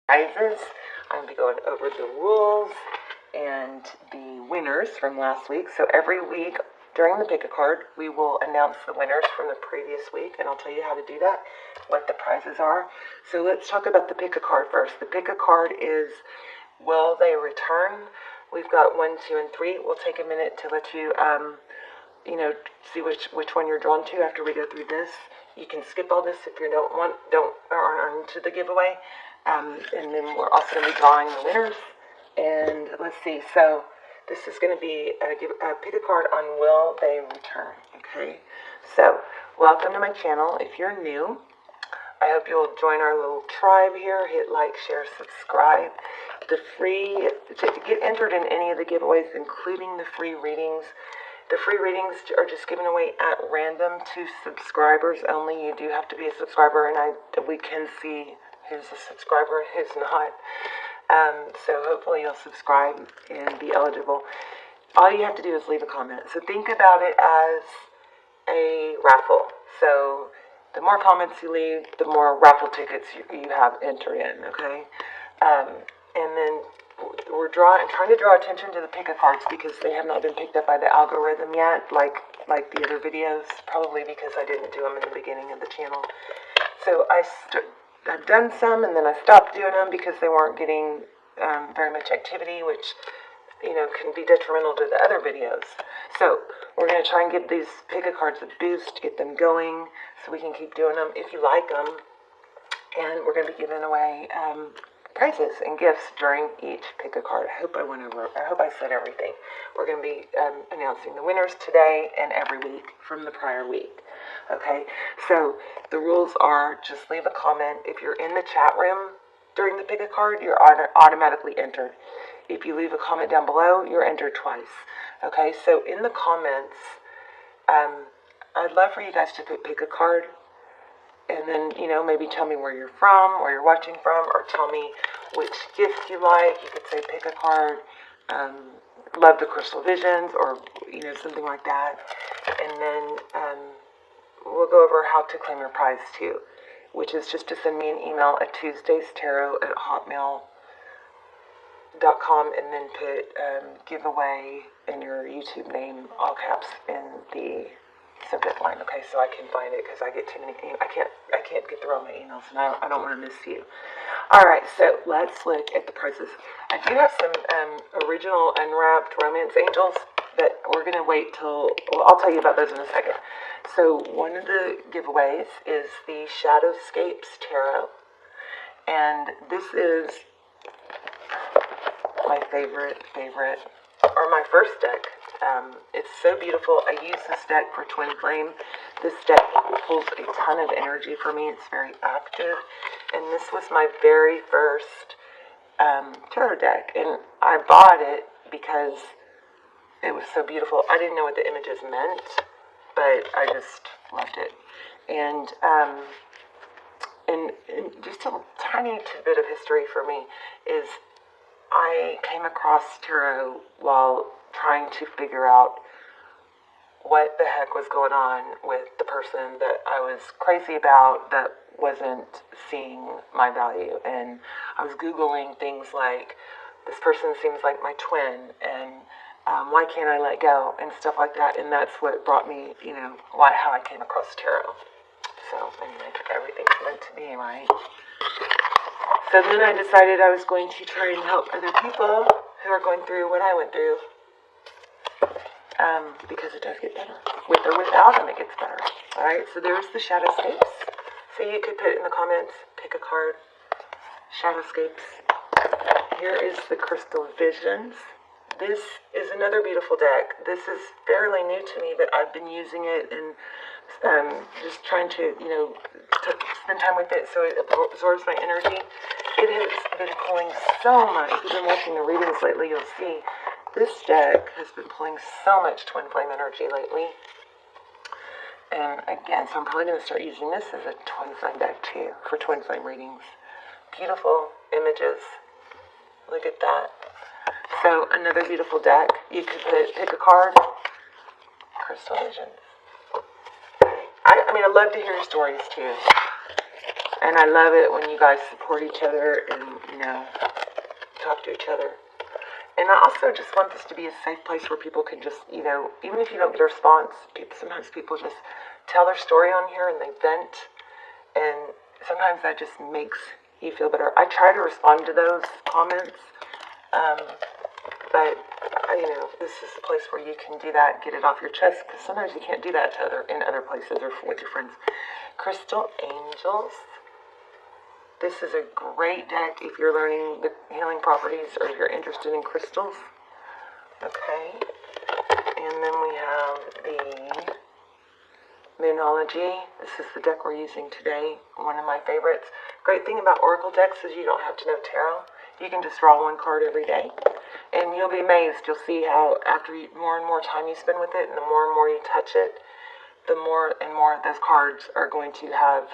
prizes. I'm going to be going over the rules and the winners from last week. So every week during the pick a card, we will announce the winners from the previous week, and I'll tell you how to do that, what the prizes are. So let's talk about the pick a card first. The pick a card is, will they return? We've got 1, 2, and 3. We'll take a minute to let you, see which one you're drawn to after we go through this. You can skip all this if you aren't into the giveaway. And then we're also going to be drawing the winners. And let's see. So this is going to be a pick a card on will they return. Okay. So welcome to my channel. If you're new, I hope you'll join our little tribe here. Hit like, share, subscribe. To get entered in any of the giveaways, including the free readings. The free readings are just given away at random to subscribers only. You do have to be a subscriber, and we can see who's a subscriber and who's not. So hopefully you'll subscribe and be eligible. All you have to do is leave a comment. So think about it as a raffle. So the more comments you leave, the more raffle tickets you have entered in, okay? And then we're trying to draw attention to the pick a cards because they have not been picked up by the algorithm yet, like the other videos, probably because I didn't do them in the beginning of the channel. So I've done some, and then I stopped doing them because they weren't getting very much activity, which can be detrimental to the other videos. So we're going to try and give these pick a cards a boost, get them going, so we can keep doing them if you like them. And we're going to be giving away prizes and gifts during each pick a card. I hope I said everything. We're going to be announcing the winners today and every week from the prior week. Okay, so the rules are just leave a comment. If you're in the chat room during the pick a card, you're automatically entered. If you leave a comment down below, you're entered twice. Okay, so in the comments, I'd love for you guys to pick a card. And then, maybe tell me where you're from, where you're watching from, or tell me which gift you like. You could say pick a card, love the Crystal Visions, or, something like that. And then we'll go over how to claim your prize too, which is just to send me an email at tuesdaystarot@hotmail.com and then put giveaway in your YouTube name, all caps, in the subject line, okay, so I can find it because I get too many emails. I can't get through all my emails, and I don't want to miss you. All right, so let's look at the prizes. I do have some original unwrapped romance angels, but we're going to wait till, I'll tell you about those in a second. So one of the giveaways is the Shadowscapes Tarot, and this is my favorite, or my first deck. It's so beautiful. I use this deck for Twin Flame. This deck pulls a ton of energy for me. It's very active. And this was my very first tarot deck. And I bought it because it was so beautiful. I didn't know what the images meant, but I just loved it. And just a tiny tidbit of history for me is I came across tarot while trying to figure out what the heck was going on with the person that I was crazy about that wasn't seeing my value. And I was Googling things like, this person seems like my twin, and why can't I let go, and stuff like that. And that's what brought me, how I came across tarot. So, everything's meant to be, right? So then I decided I was going to try and help other people who are going through what I went through. Because it does get better. With or without them, it gets better. Alright, so there's the Shadowscapes. So you could put in the comments, pick a card, Shadowscapes. Here is the Crystal Visions. This is another beautiful deck. This is fairly new to me, but I've been using it and just trying to, spend time with it so it absorbs my energy. It has been pulling so much. If you've been watching the readings lately, you'll see this deck has been pulling so much Twin Flame energy lately. And again, so I'm probably going to start using this as a Twin Flame deck too for Twin Flame readings. Beautiful images. Look at that. So another beautiful deck. You could pick a card. Crystal Visions. I love to hear stories too. And I love it when you guys support each other and, you know, talk to each other. And I also just want this to be a safe place where people can just, you know, even if you don't get a response, sometimes people just tell their story on here and they vent. And sometimes that just makes you feel better. I try to respond to those comments. But, you know, this is a place where you can do that, get it off your chest, because sometimes you can't do that in other places or with your friends. Crystal Angels. This is a great deck if you're learning the healing properties or if you're interested in crystals. Okay. And then we have the Moonology. This is the deck we're using today. One of my favorites. Great thing about Oracle decks is you don't have to know tarot. You can just draw one card every day. And you'll be amazed. You'll see how after more and more time you spend with it and the more and more you touch it, the more and more those cards are going to have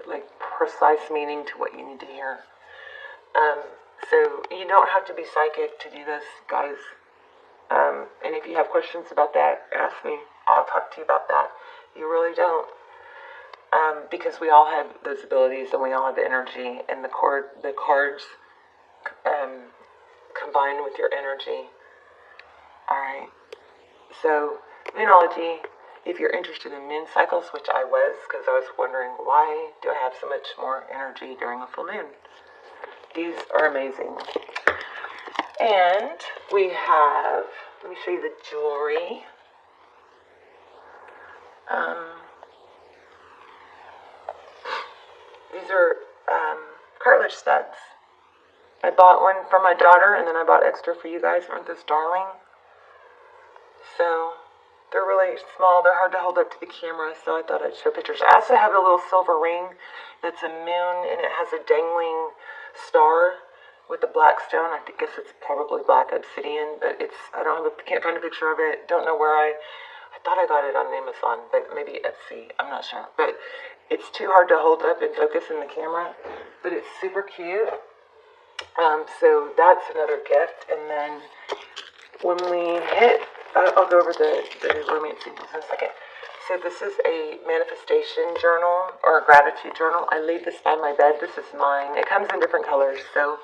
like precise meaning to what you need to hear. So you don't have to be psychic to do this, guys. And if you have questions about that, ask me. I'll talk to you about that. You really don't. Because we all have those abilities and we all have the energy, and the cards combined with your energy. Alright. So, Moonology, if you're interested in moon cycles, which I was, because I was wondering why do I have so much more energy during a full moon? These are amazing. And we have, let me show you the jewelry. These are cartilage studs. I bought one for my daughter, and then I bought extra for you guys. Aren't those darling? So, they're really small. They're hard to hold up to the camera, so I thought I'd show pictures. I also have a little silver ring that's a moon, and it has a dangling star with a black stone. I guess it's probably black obsidian, but can't find a picture of it. Don't know where I thought I got it on Amazon, but maybe Etsy. I'm not sure. But it's too hard to hold up and focus in the camera, but it's super cute. So that's another gift. And then when we hit, I'll go over the romance symbols in a second. So this is a manifestation journal or a gratitude journal. I leave this by my bed. This is mine. It comes in different colors. So,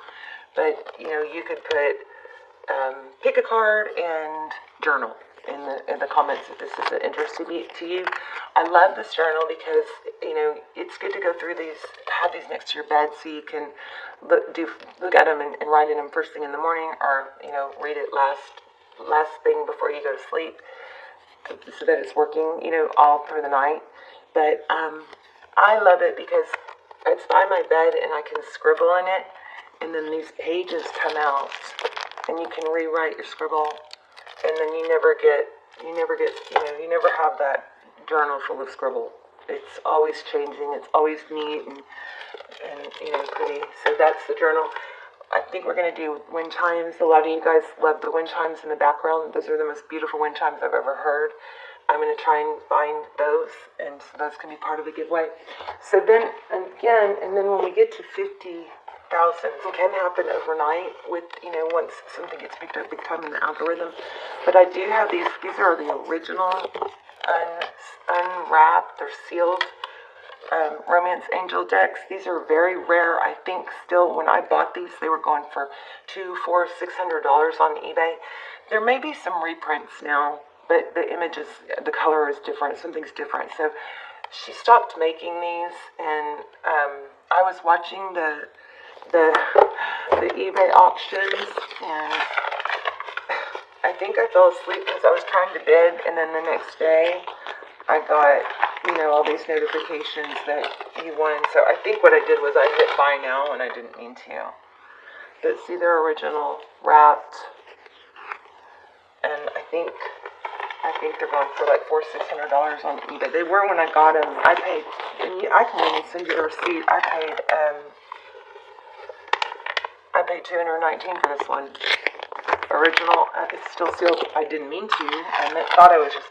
but you know, you could put pick a card and journal in the comments if this is of interest to you. I love this journal because, you know, it's good to go through these, have these next to your bed so you can look at them and write in them first thing in the morning, or, you know, read it last thing before you go to sleep, so that it's working, you know, all through the night. But I love it because it's by my bed and I can scribble in it, and then these pages come out and you can rewrite your scribble, and then you never have that journal full of scribble. It's always changing, it's always neat and you know, pretty. So that's the journal. I think we're going to do wind chimes. A lot of you guys love the wind chimes in the background. Those are the most beautiful wind chimes I've ever heard. I'm going to try and find those, and so those can be part of the giveaway. So then, again, and then when we get to 50,000, it can happen overnight with, you know, once something gets picked up big time in the algorithm. But I do have these are the original unwrapped, they're sealed romance angel decks. These are very rare. I think still when I bought these, they were going for $200, $400, $600 on eBay. There may be some reprints now, but the images, the color is different. Something's different. So she stopped making these, and I was watching the eBay auctions, and I think I fell asleep because I was trying to bid, and then the next day I got, you know, all these notifications that you won. So I think what I did was I hit buy now, and I didn't mean to. But see, they're original, wrapped, and I think they're going for like $400-$600 on eBay. They were when I got them. I paid, and I can even send you the receipt. I paid $219 for this one. Original. It's still sealed. I didn't mean to. Thought I was just,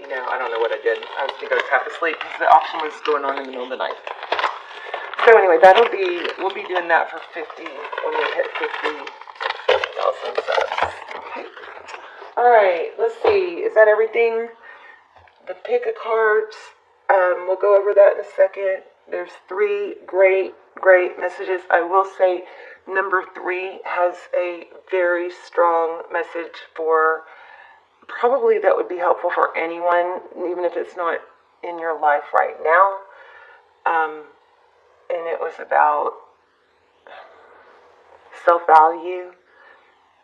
you know, I don't know what I did. I think I was half asleep because the auction was going on in the middle of the night. So anyway, we'll be doing that for 50 when we hit 50,000 subs. Okay. All right. Let's see. Is that everything? The pick a cards. We'll go over that in a second. There's 3 great messages. I will say number 3 has a very strong message for probably that would be helpful for anyone, even if it's not in your life right now. And it was about self-value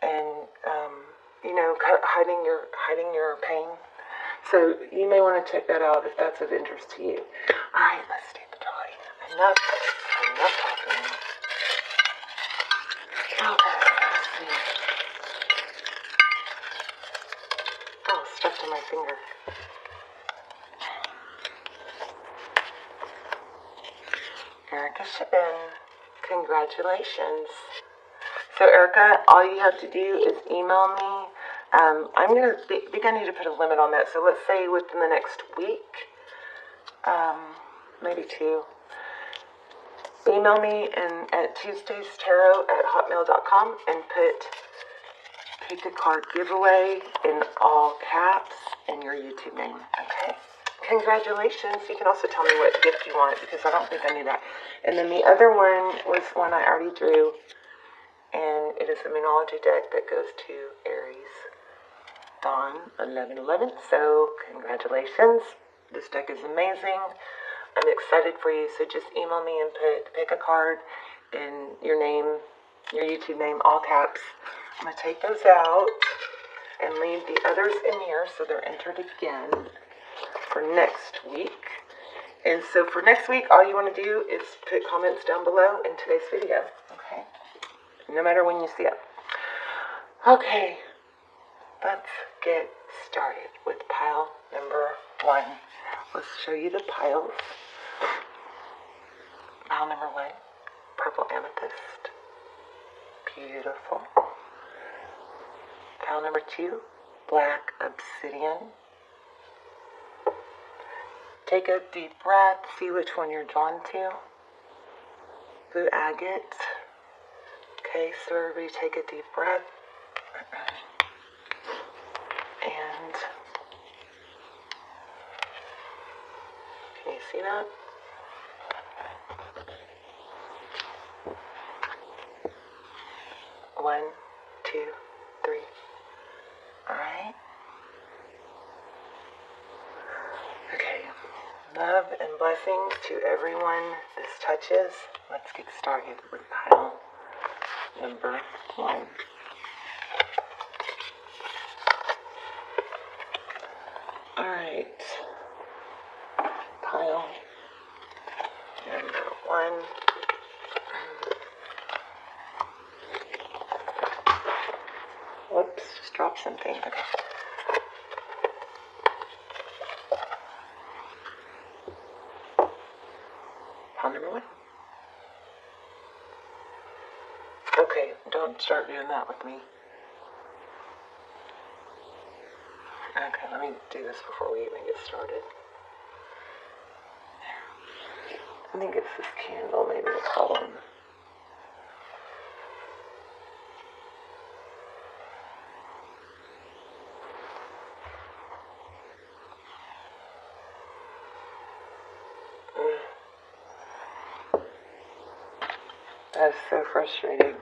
and hiding your pain. So you may want to check that out if that's of interest to you. All right, let's do the drawing. Enough talking. Okay, let's see. Oh, stuck to my finger. Erica Shabin, congratulations. So Erica, all you have to do is email me. I'm going to think I need to put a limit on that. So let's say within the next week, maybe 2. Email me at tuesdaystarot@hotmail.com and pick a card giveaway in all caps and your YouTube name. Okay? Congratulations. You can also tell me what gift you want because I don't think I knew that. And then the other one was one I already drew. And it is a Moonology deck that goes to Aries Dawn 11/11. So congratulations. This deck is amazing. I'm excited for you. So just email me and pick a card and your name, your YouTube name, all caps. I'm going to take those out and leave the others in here so they're entered again for next week. And so for next week, all you want to do is put comments down below in today's video. Okay? No matter when you see it. Okay. Let's get started with pile number 1. Let's show you the piles. Pile number 1, purple amethyst. Beautiful. Pile number 2, black obsidian. Take a deep breath, see which one you're drawn to. Blue agate. Okay, so everybody take a deep breath. And can you see that? One, 2, 3. All right. Okay. Love and blessings to everyone this touches. Let's get started with pile number 1. All right. Pile number 1. Whoops, just dropped something. Okay. Pile number 1. Okay, don't start doing that with me. Okay, let me do this before we even get started. I think it's this candle, maybe the problem. That's so frustrating.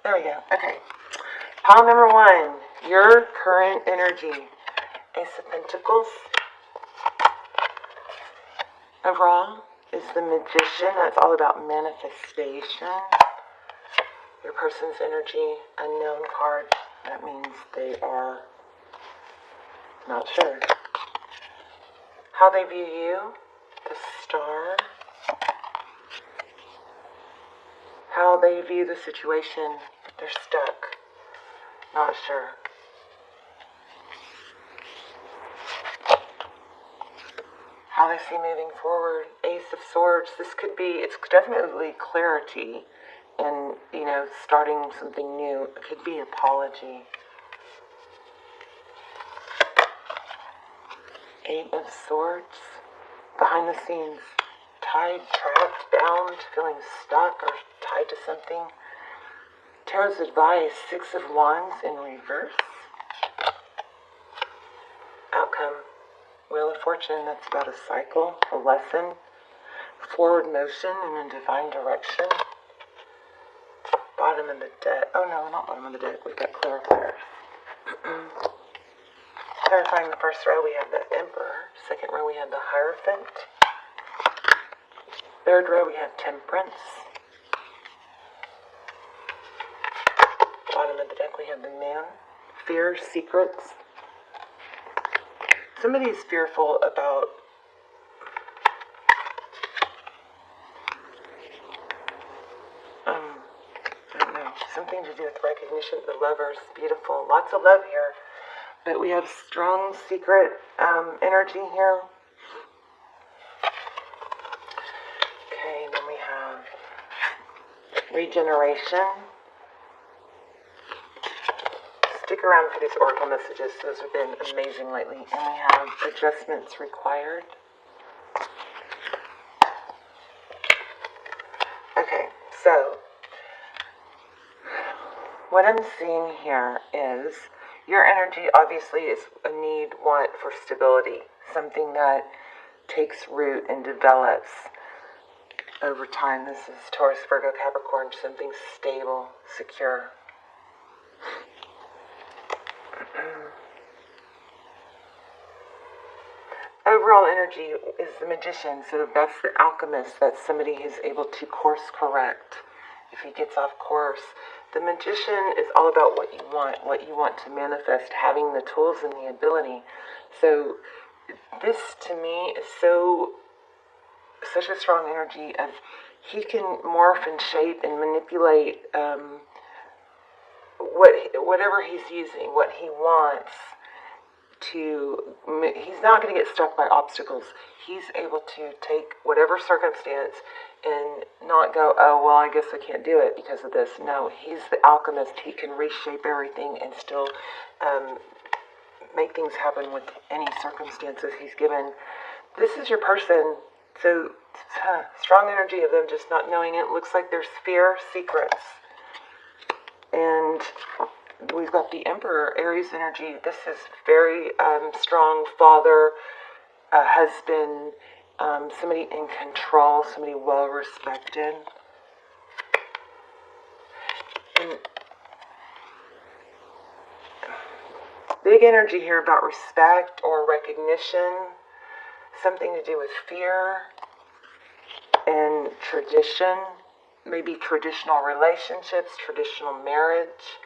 There we go. Okay. Pile number 1, your current energy. Ace of Pentacles. Overall is the Magician. That's all about manifestation. Your person's energy, unknown card. That means they are not sure. How they view you, the Star. How they view the situation, they're stuck. Not sure. How they see moving forward. Ace of Swords. This could be, it's definitely clarity and, starting something new. It could be apology. 8 of Swords. Behind the scenes. Tied, trapped, bound, feeling stuck or tied to something. Tarot's advice, 6 of Wands in reverse. Wheel of Fortune, that's about a cycle, a lesson, forward motion in a divine direction. Bottom of the deck. Oh no, not bottom of the deck. We've got clarifiers. Clarifying the first row, we have the Emperor. Second row, we have the Hierophant. Third row, we have Temperance. Bottom of the deck, we have the Moon. Fear, Secrets. Somebody is fearful about I don't know, something to do with recognition. The Lovers, beautiful. Lots of love here. But we have strong secret energy here. Okay, then we have regeneration. Stick around for these oracle messages. Those have been amazing lately. And we have adjustments required. Okay, so what I'm seeing here is your energy obviously is a need, want for stability. Something that takes root and develops over time. This is Taurus, Virgo, Capricorn. Something stable, secure. Overall energy is the Magician, so that's the Alchemist. That's somebody who's able to course correct if he gets off course. The Magician is all about what you want to manifest, having the tools and the ability. So this to me is such a strong energy of he can morph and shape and manipulate whatever he's using, what he wants. He's not going to get stuck by obstacles. He's able to take whatever circumstance and not go, oh, well, I guess I can't do it because of this. No, he's the alchemist. He can reshape everything and still make things happen with any circumstances he's given. This is your person. So, strong energy of them just not knowing it. Looks like there's fear, secrets. And we've got the Emperor, Aries energy. This is very strong father, husband, somebody in control, somebody well respected. And big energy here about respect or recognition, something to do with fear and tradition, maybe traditional relationships, traditional marriage.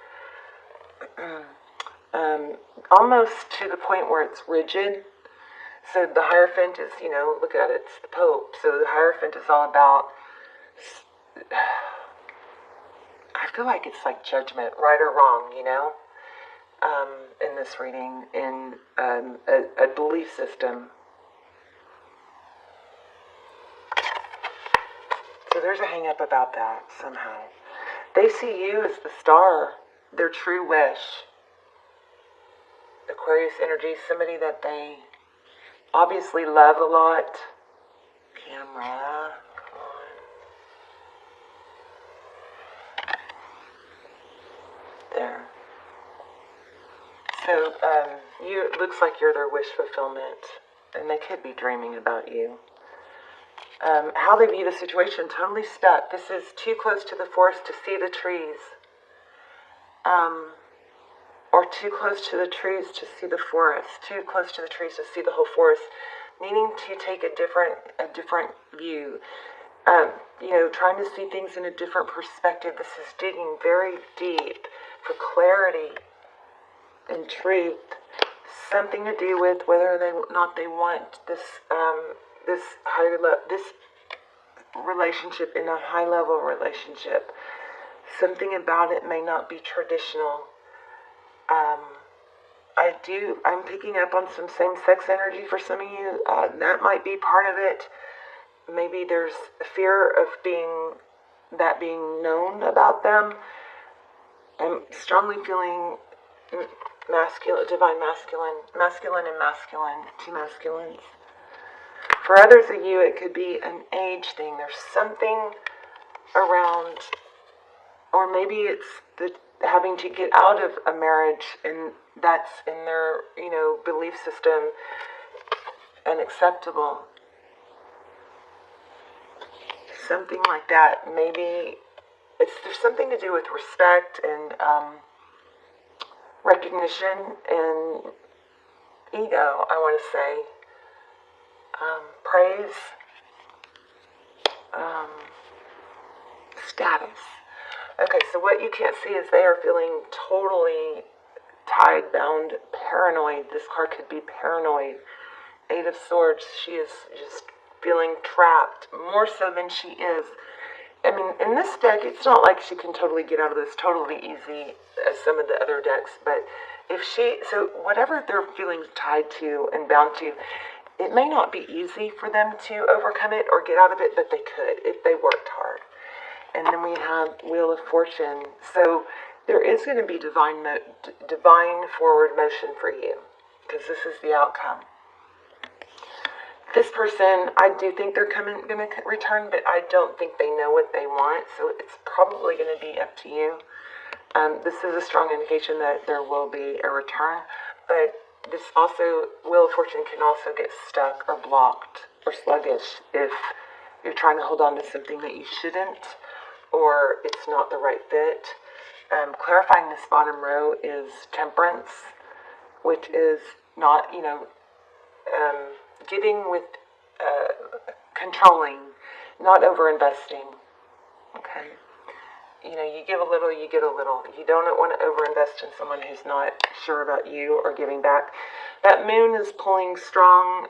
Almost to the point where it's rigid. So the Hierophant is, look at it, it's the Pope. So the Hierophant is all about, I feel like it's like judgment, right or wrong, in this reading, in a belief system. So there's a hang up about that somehow. They see you as the star, their true wish. Aquarius energy, somebody that they obviously love a lot. Camera, come on. There. So, it looks like you're their wish fulfillment, and they could be dreaming about you. How they view the situation, totally stuck. This is too close to the forest to see the trees. Or too close to the trees to see the forest. Too close to the trees to see the whole forest. Needing to take a different view. Trying to see things in a different perspective. This is digging very deep for clarity and truth. Something to do with whether they want this this relationship in a high level relationship. Something about it may not be traditional. I'm picking up on some same-sex energy for some of you. That might be part of it. Maybe there's fear of being known about them. I'm strongly feeling masculine, divine masculine and masculine, two masculines. For others of you, it could be an age thing. There's something around, or maybe it's having to get out of a marriage, and that's in their, belief system unacceptable. Something like that. Maybe there's something to do with respect and recognition and ego, I want to say. Praise, status. Okay, so what you can't see is they are feeling totally tied, bound, paranoid. This card could be paranoid. Eight of Swords, she is just feeling trapped, more so than she is. I mean, in this deck, it's not like she can totally get out of this totally easy as some of the other decks, but so whatever they're feeling tied to and bound to, it may not be easy for them to overcome it or get out of it, but they could if they worked hard. And then we have Wheel of Fortune. So there is going to be divine forward motion for you, because this is the outcome. This person, I do think they're going to return, but I don't think they know what they want, so it's probably going to be up to you. This is a strong indication that there will be a return, but this also, Wheel of Fortune can also get stuck or blocked or sluggish if you're trying to hold on to something that you shouldn't, or it's not the right fit. Clarifying this bottom row is Temperance, which is not, giving with controlling, not over-investing. Okay? You give a little, you get a little. You don't want to over-invest in someone who's not sure about you or giving back. That moon is pulling strong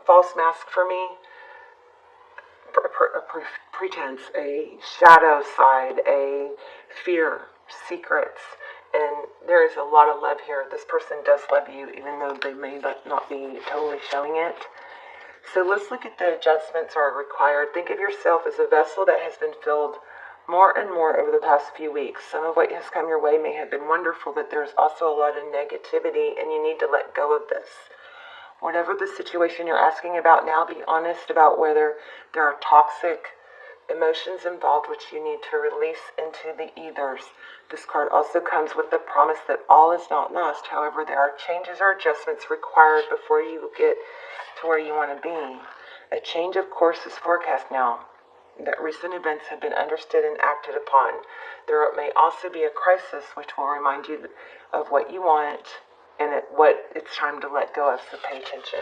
false mask for me. A pretense, a shadow side, a fear, secrets. And there is a lot of love here. This person does love you, even though they may not be totally showing it. So let's look at the adjustments are required. Think of yourself as a vessel that has been filled more and more over the past few weeks. Some of what has come your way may have been wonderful, but there's also a lot of negativity, and you need to let go of this. Whatever the situation you're asking about now, be honest about whether there are toxic emotions involved which you need to release into the ethers. This card also comes with the promise that all is not lost. However, there are changes or adjustments required before you get to where you want to be. A change of course is forecast now. That recent events have been understood and acted upon. There may also be a crisis which will remind you of what you want and what it's time to let go of, so pay attention.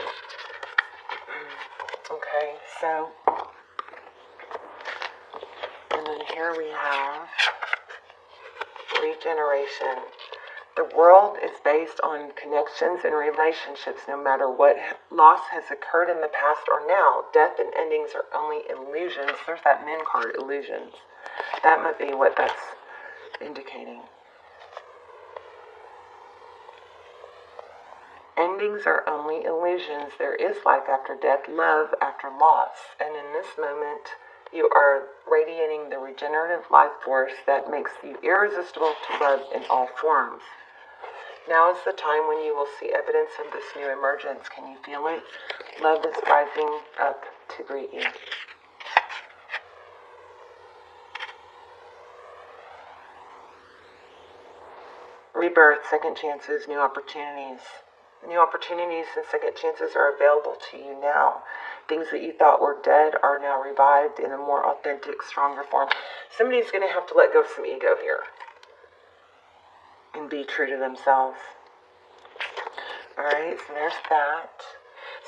Okay, so, and then here we have regeneration. The world is based on connections and relationships, no matter what loss has occurred in the past or now. Death and endings are only illusions. There's that Moon card, illusions. That might be what that's indicating. Endings are only illusions. There is life after death, love after loss. And in this moment, you are radiating the regenerative life force that makes you irresistible to love in all forms. Now is the time when you will see evidence of this new emergence. Can you feel it? Love is rising up to greet you. Rebirth, second chances, new opportunities. New opportunities and second chances are available to you now. Things that you thought were dead are now revived in a more authentic, stronger form. Somebody's going to have to let go of some ego here and be true to themselves. Alright, so there's that.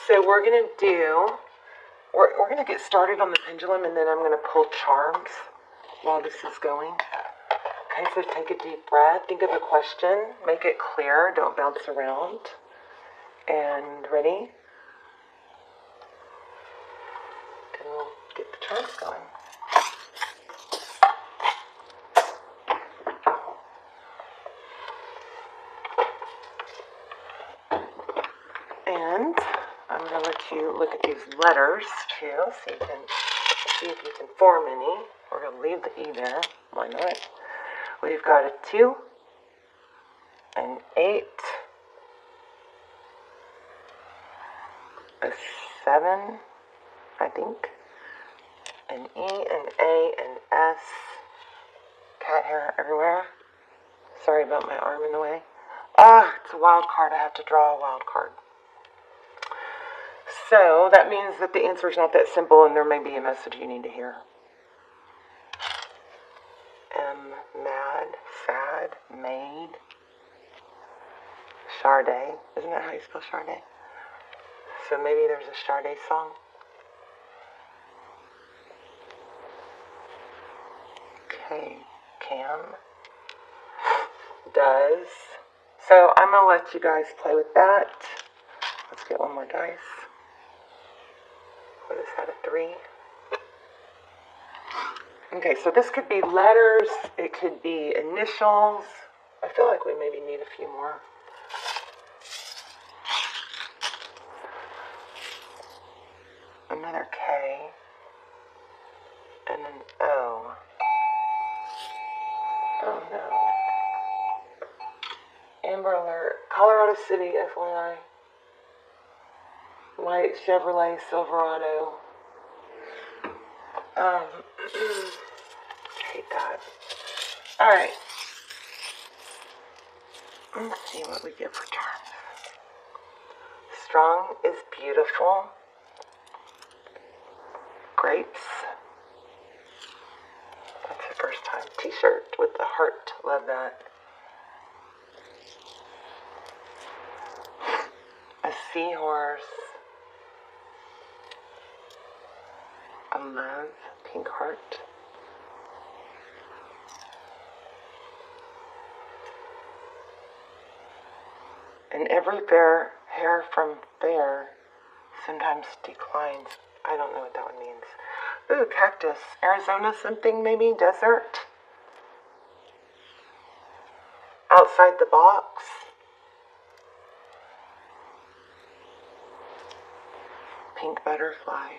So we're going to get started on the pendulum, and then I'm going to pull charms while this is going. Okay, so take a deep breath. Think of a question. Make it clear. Don't bounce around. And ready? Then we'll get the charms going. And I'm going to let you look at these letters too, so you can see if you can form any. We're going to leave the E there. Why not? We've got a 2, an 8, a 7, I think, an E, an A, an S, cat hair everywhere, Sorry about my arm in the way. Ah, it's a wild card. I have to draw a wild card. So that means that the answer is not that simple and there may be a message you need to hear. Mad, sad, made. Sade. Isn't that how you spell Sade? So maybe there's a Sade song. Okay. Can. Does. So I'm going to let you guys play with that. Let's get one more dice. What is that, a 3? Okay, so this could be letters. It could be initials. I feel like we maybe need a few more. Another K. And an O. Oh no. Amber Alert. Colorado City, FYI. White Chevrolet Silverado. Hate that. Alright. Let's see what we get for charms. Strong is beautiful. Grapes. That's the first time. T-shirt with the heart. Love that. A seahorse. A love. Pink heart. And every fair hair from fair sometimes declines. I don't know what that one means. Ooh, cactus. Arizona something maybe? Desert? Outside the box? Pink butterfly.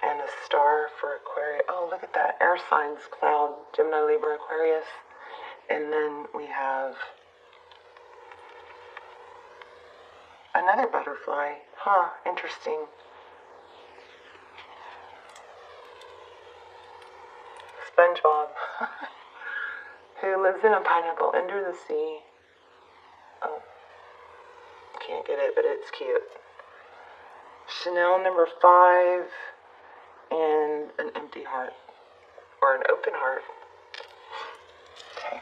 And a star for Aquarius. Oh, look at that. Air signs, cloud, Gemini, Libra, Aquarius. And then we have another butterfly. Huh, interesting. SpongeBob. Who lives in a pineapple under the sea. Oh, can't get it, but it's cute. Chanel number 5 and an empty heart. Or an open heart. Okay.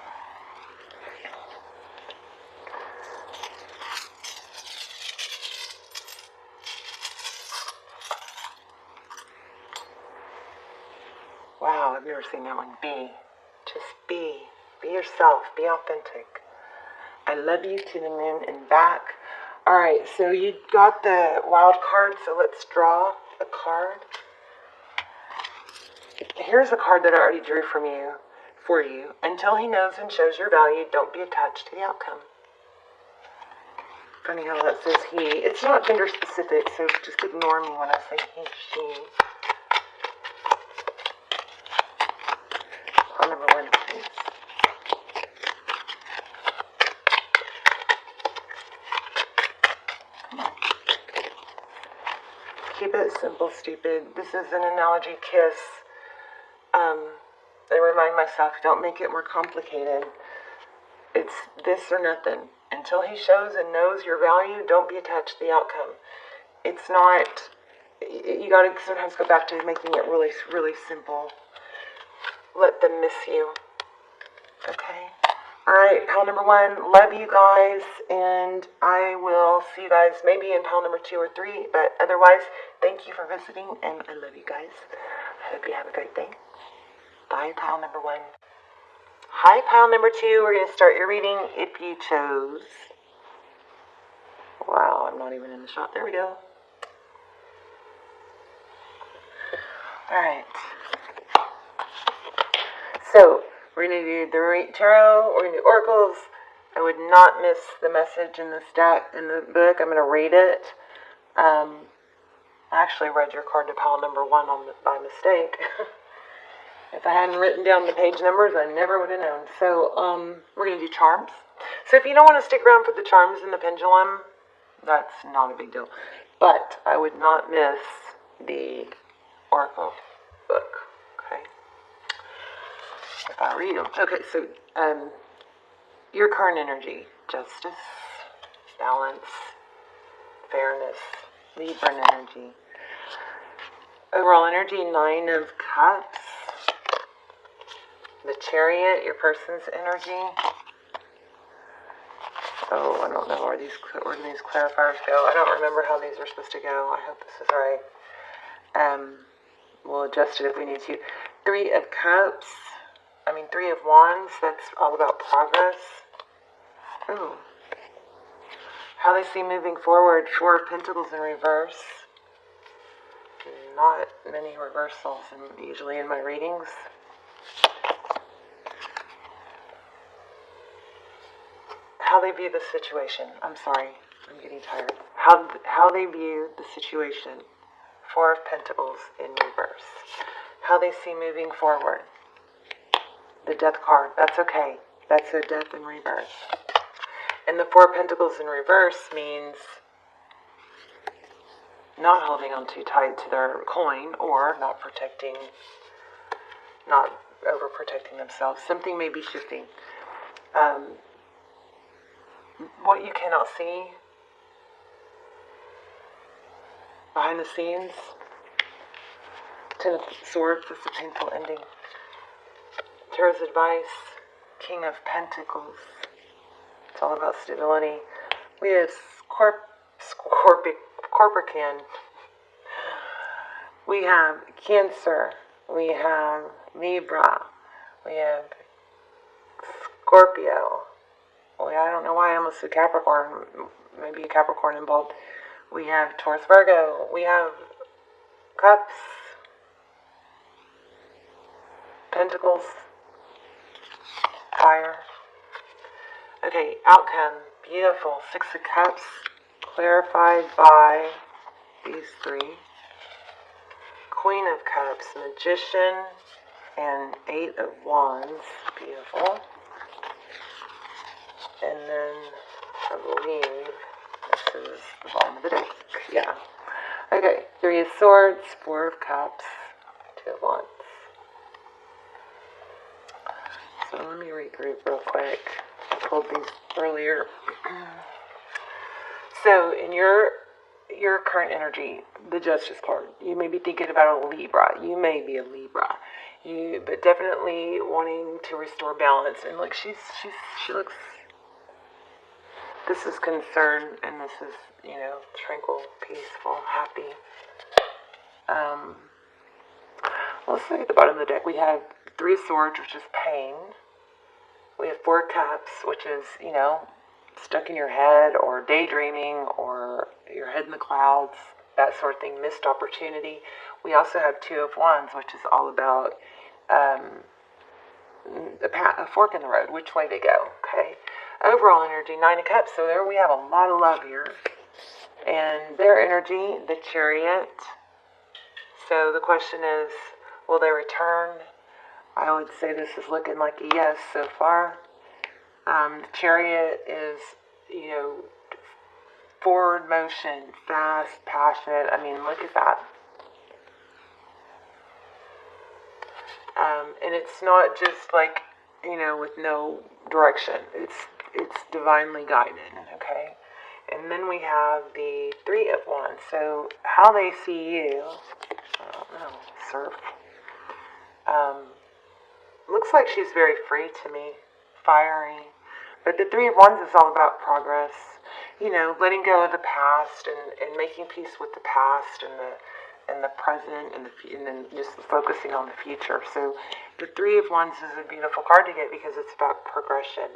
Wow, have you ever seen that one? Be. Just be. Be yourself. Be authentic. I love you to the moon and back. Alright, so you got the wild card, so let's draw a card. Here's a card that I already drew for you. Until he knows and shows your value, don't be attached to the outcome. Funny how that says he. It's not gender specific, so just ignore me when I say he, she. Card number 1, please. Come on. Keep it simple, stupid. This is an analogy kiss. I remind myself, don't make it more complicated. It's this or nothing. Until he shows and knows your value, don't be attached to the outcome. It's not, you gotta sometimes go back to making it really, really simple. Let them miss you. Okay? Alright, pile number 1, love you guys, and I will see you guys maybe in pile number 2 or 3, but otherwise, thank you for visiting, and I love you guys. I hope you have a great day. Bye, pile number 1. Hi, pile number 2. We're going to start your reading if you chose. Wow, I'm not even in the shot. There we go. Alright. So, we're going to do the tarot. We're going to do oracles. I would not miss the message in the stack in the book. I'm going to read it. I actually read your card to pile number 1 by mistake. If I hadn't written down the page numbers, I never would have known. So, we're going to do charms. So if you don't want to stick around for the charms and the pendulum, that's not a big deal. But I would not miss the oracle book. Okay. if I were you. Okay, so your current energy: justice, balance, fairness, Libran energy. Overall energy: 9 of Cups. The Chariot, your person's energy. Oh, I don't know where do these clarifiers go. I don't remember how these are supposed to go. I hope this is right. We'll adjust it if we need to. 3 of Cups. 3 of Wands. That's all about progress. Ooh. How they see moving forward. 4 of Pentacles in reverse. Not many reversals usually in my readings. How they view the situation. I'm sorry, I'm getting tired. How they view the situation. 4 of Pentacles in reverse. How they see moving forward. The Death card. That's okay. That's a death in reverse. And the 4 of Pentacles in reverse means not holding on too tight to their coin or not overprotecting themselves. Something may be shifting. What you cannot see behind the scenes. 10 of Swords, that's a painful ending. Tarot's advice, King of Pentacles. It's all about stability. We have Scorpican. We have Cancer. We have Libra. We have Scorpio. Well, I don't know why I almost said Capricorn. Maybe a Capricorn involved. We have Taurus, Virgo. We have Cups, Pentacles, Fire. Okay, outcome. Beautiful. 6 of Cups. Clarified by these 3. Queen of Cups, Magician, and 8 of Wands. Beautiful. And then, I believe, this is the bottom of the deck. Yeah. Okay, 3 of Swords, 4 of Cups, 2 of Wands. So let me regroup real quick. I pulled these earlier. So in your current energy, the Justice card, you may be thinking about a Libra. You may be a Libra. But definitely wanting to restore balance. And look, she looks... This is concern, and this is, tranquil, peaceful, happy. Let's look at the bottom of the deck. We have 3 of Swords, which is pain. We have 4 Cups, which is, stuck in your head, or daydreaming, or your head in the clouds, that sort of thing, missed opportunity. We also have 2 of Wands, which is all about a fork in the road, which way they go, okay? Overall energy, 9 of Cups, so there we have a lot of love here. And their energy, the Chariot. So the question is, will they return? I would say this is looking like a yes so far. The Chariot is, forward motion, fast, passionate. Look at that. And it's not just like, with no direction. It's divinely guided, okay? And then we have the 3 of Wands. So how they see you, I don't know, surf. Looks like she's very free to me, fiery. But the 3 of Wands is all about progress. Letting go of the past and making peace with the past and the present and then just focusing on the future. So the 3 of Wands is a beautiful card to get because it's about progression.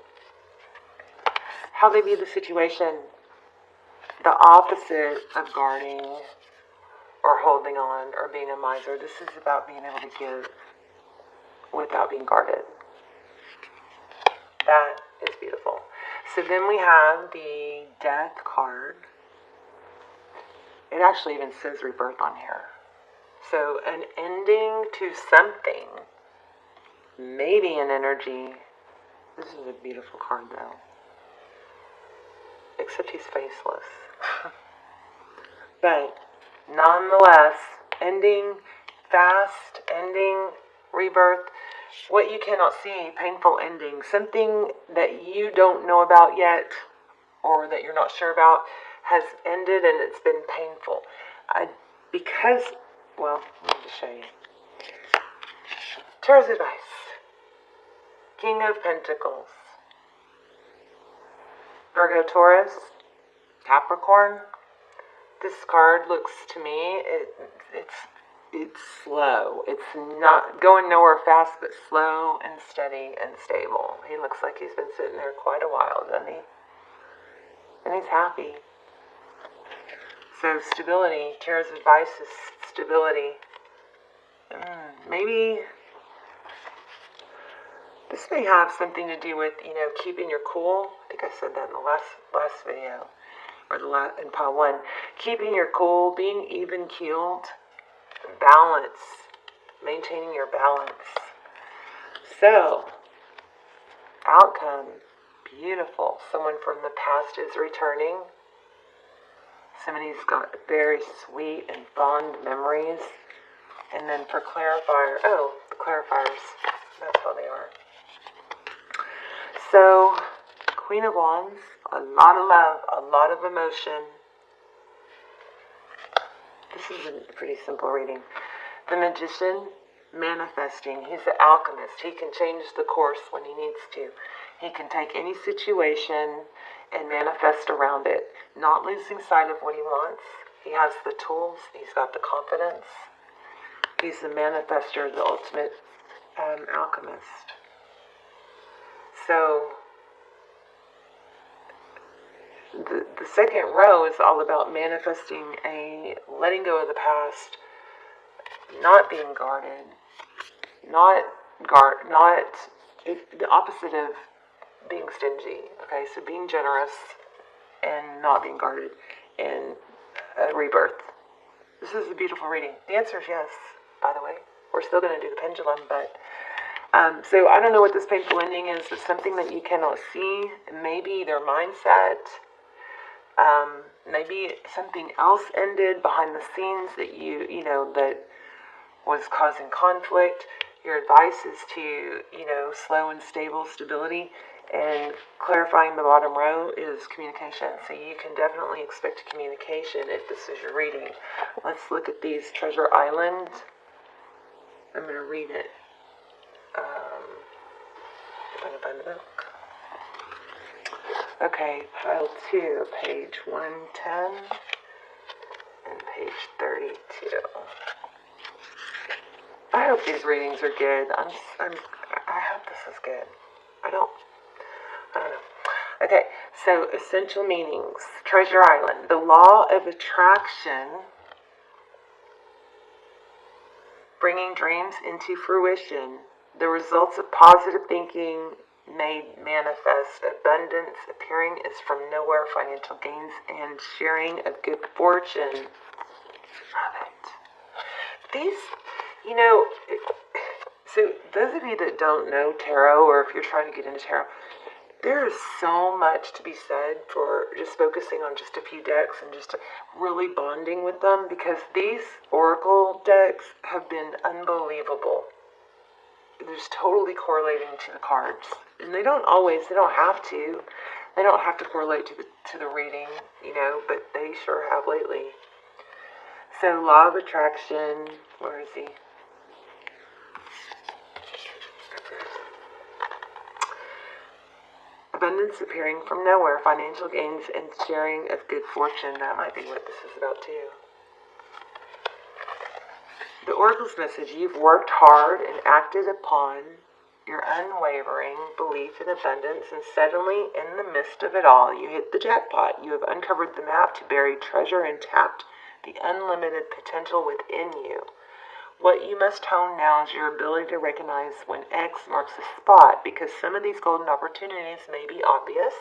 How they view the situation, the opposite of guarding or holding on or being a miser. This is about being able to give without being guarded. That is beautiful. So then we have the Death card. It actually even says rebirth on here. So an ending to something. Maybe an energy. This is a beautiful card though. Except he's faceless. But nonetheless, ending, fast, ending, rebirth. What you cannot see, painful ending, something that you don't know about yet or that you're not sure about has ended and it's been painful. Because, well, let me just show you. Tarot's advice. King of Pentacles. Virgo, Taurus, Capricorn. This card looks to me, it's slow. It's not going nowhere fast, but slow and steady and stable. He looks like he's been sitting there quite a while, doesn't he? And he's happy. So stability. Tarot's advice is stability. Maybe this may have something to do with, keeping your cool. I think I said that in the last video, or in pile 1. Keeping your cool, being even-keeled, balance, maintaining your balance. So, outcome, beautiful. Someone from the past is returning. Somebody's got very sweet and fond memories. And then for clarifier, the clarifiers, that's how they are. So, Queen of Wands, a lot of love, a lot of emotion. This is a pretty simple reading. The Magician, manifesting. He's the alchemist. He can change the course when he needs to. He can take any situation and manifest around it, not losing sight of what he wants. He has the tools. He's got the confidence. He's the manifester, the ultimate alchemist. So, the second row is all about manifesting letting go of the past, not being guarded, the opposite of being stingy. Okay, so being generous and not being guarded, and a rebirth. This is a beautiful reading. The answer is yes, by the way. We're still going to do the pendulum, but so I don't know what this painful ending is. It's something that you cannot see. Maybe their mindset. Maybe something else ended behind the scenes that that was causing conflict. Your advice is to, slow and stable stability, and clarifying the bottom row is communication. So you can definitely expect communication if this is your reading. Let's look at these. Treasure Island. I'm going to read it. If I can find the book. Okay, pile 2, page 110 and page 32. I hope these readings are good. I hope this is good. I don't know. Okay, so essential meanings. Treasure Island. The law of attraction, bringing dreams into fruition. The results of positive thinking made manifest. Abundance appearing is from nowhere. Financial gains and sharing of good fortune. Love it. These, so those of you that don't know tarot, or if you're trying to get into tarot, there is so much to be said for just focusing on just a few decks and just really bonding with them, because these oracle decks have been unbelievable. There's totally correlating to the cards, and they don't have to correlate to the reading, but they sure have lately. So law of attraction, where is he? Abundance appearing from nowhere, financial gains and sharing of good fortune. That might be what this is about too. The Oracle's message: you've worked hard and acted upon your unwavering belief in abundance, and suddenly, in the midst of it all, you hit the jackpot. You have uncovered the map to buried treasure and tapped the unlimited potential within you. What you must hone now is your ability to recognize when X marks a spot, because some of these golden opportunities may be obvious,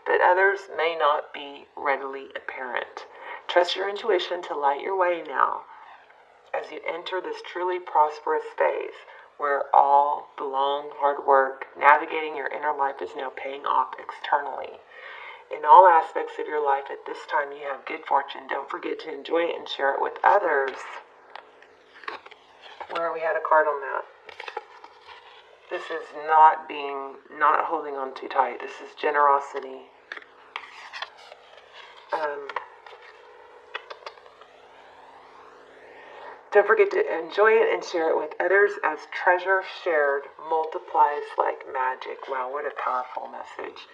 but others may not be readily apparent. Trust your intuition to light your way now as you enter this truly prosperous phase where all the long, hard work navigating your inner life is now paying off externally. In all aspects of your life at this time, you have good fortune. Don't forget to enjoy it and share it with others. Where we had a card on that. This is not holding on too tight. This is generosity. Don't forget to enjoy it and share it with others, as treasure shared multiplies like magic. Wow, what a powerful message.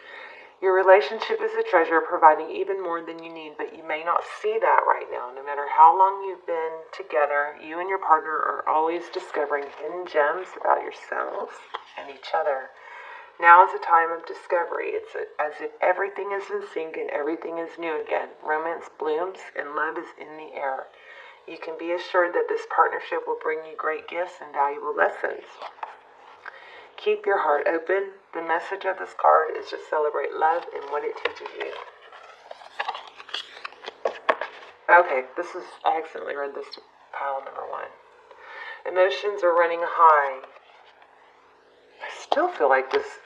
Your relationship is a treasure, providing even more than you need, but you may not see that right now. No matter how long you've been together, you and your partner are always discovering hidden gems about yourselves and each other. Now is a time of discovery. It's as if everything is in sync and everything is new again. Romance blooms and love is in the air. You can be assured that this partnership will bring you great gifts and valuable lessons. Keep your heart open. The message of this card is to celebrate love and what it teaches you. Okay, I accidentally read this to pile number 1. Emotions are running high. I still feel like this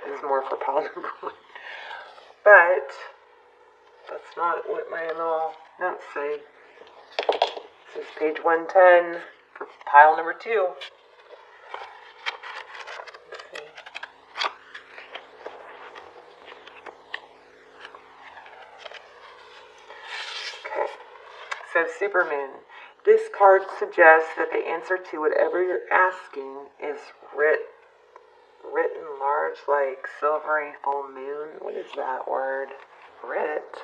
is more for pile number 1. But that's not what my little notes say. This is page 110 for pile number 2. So Supermoon, this card suggests that the answer to whatever you're asking is written large like silvery full moon. What is that word? Writ.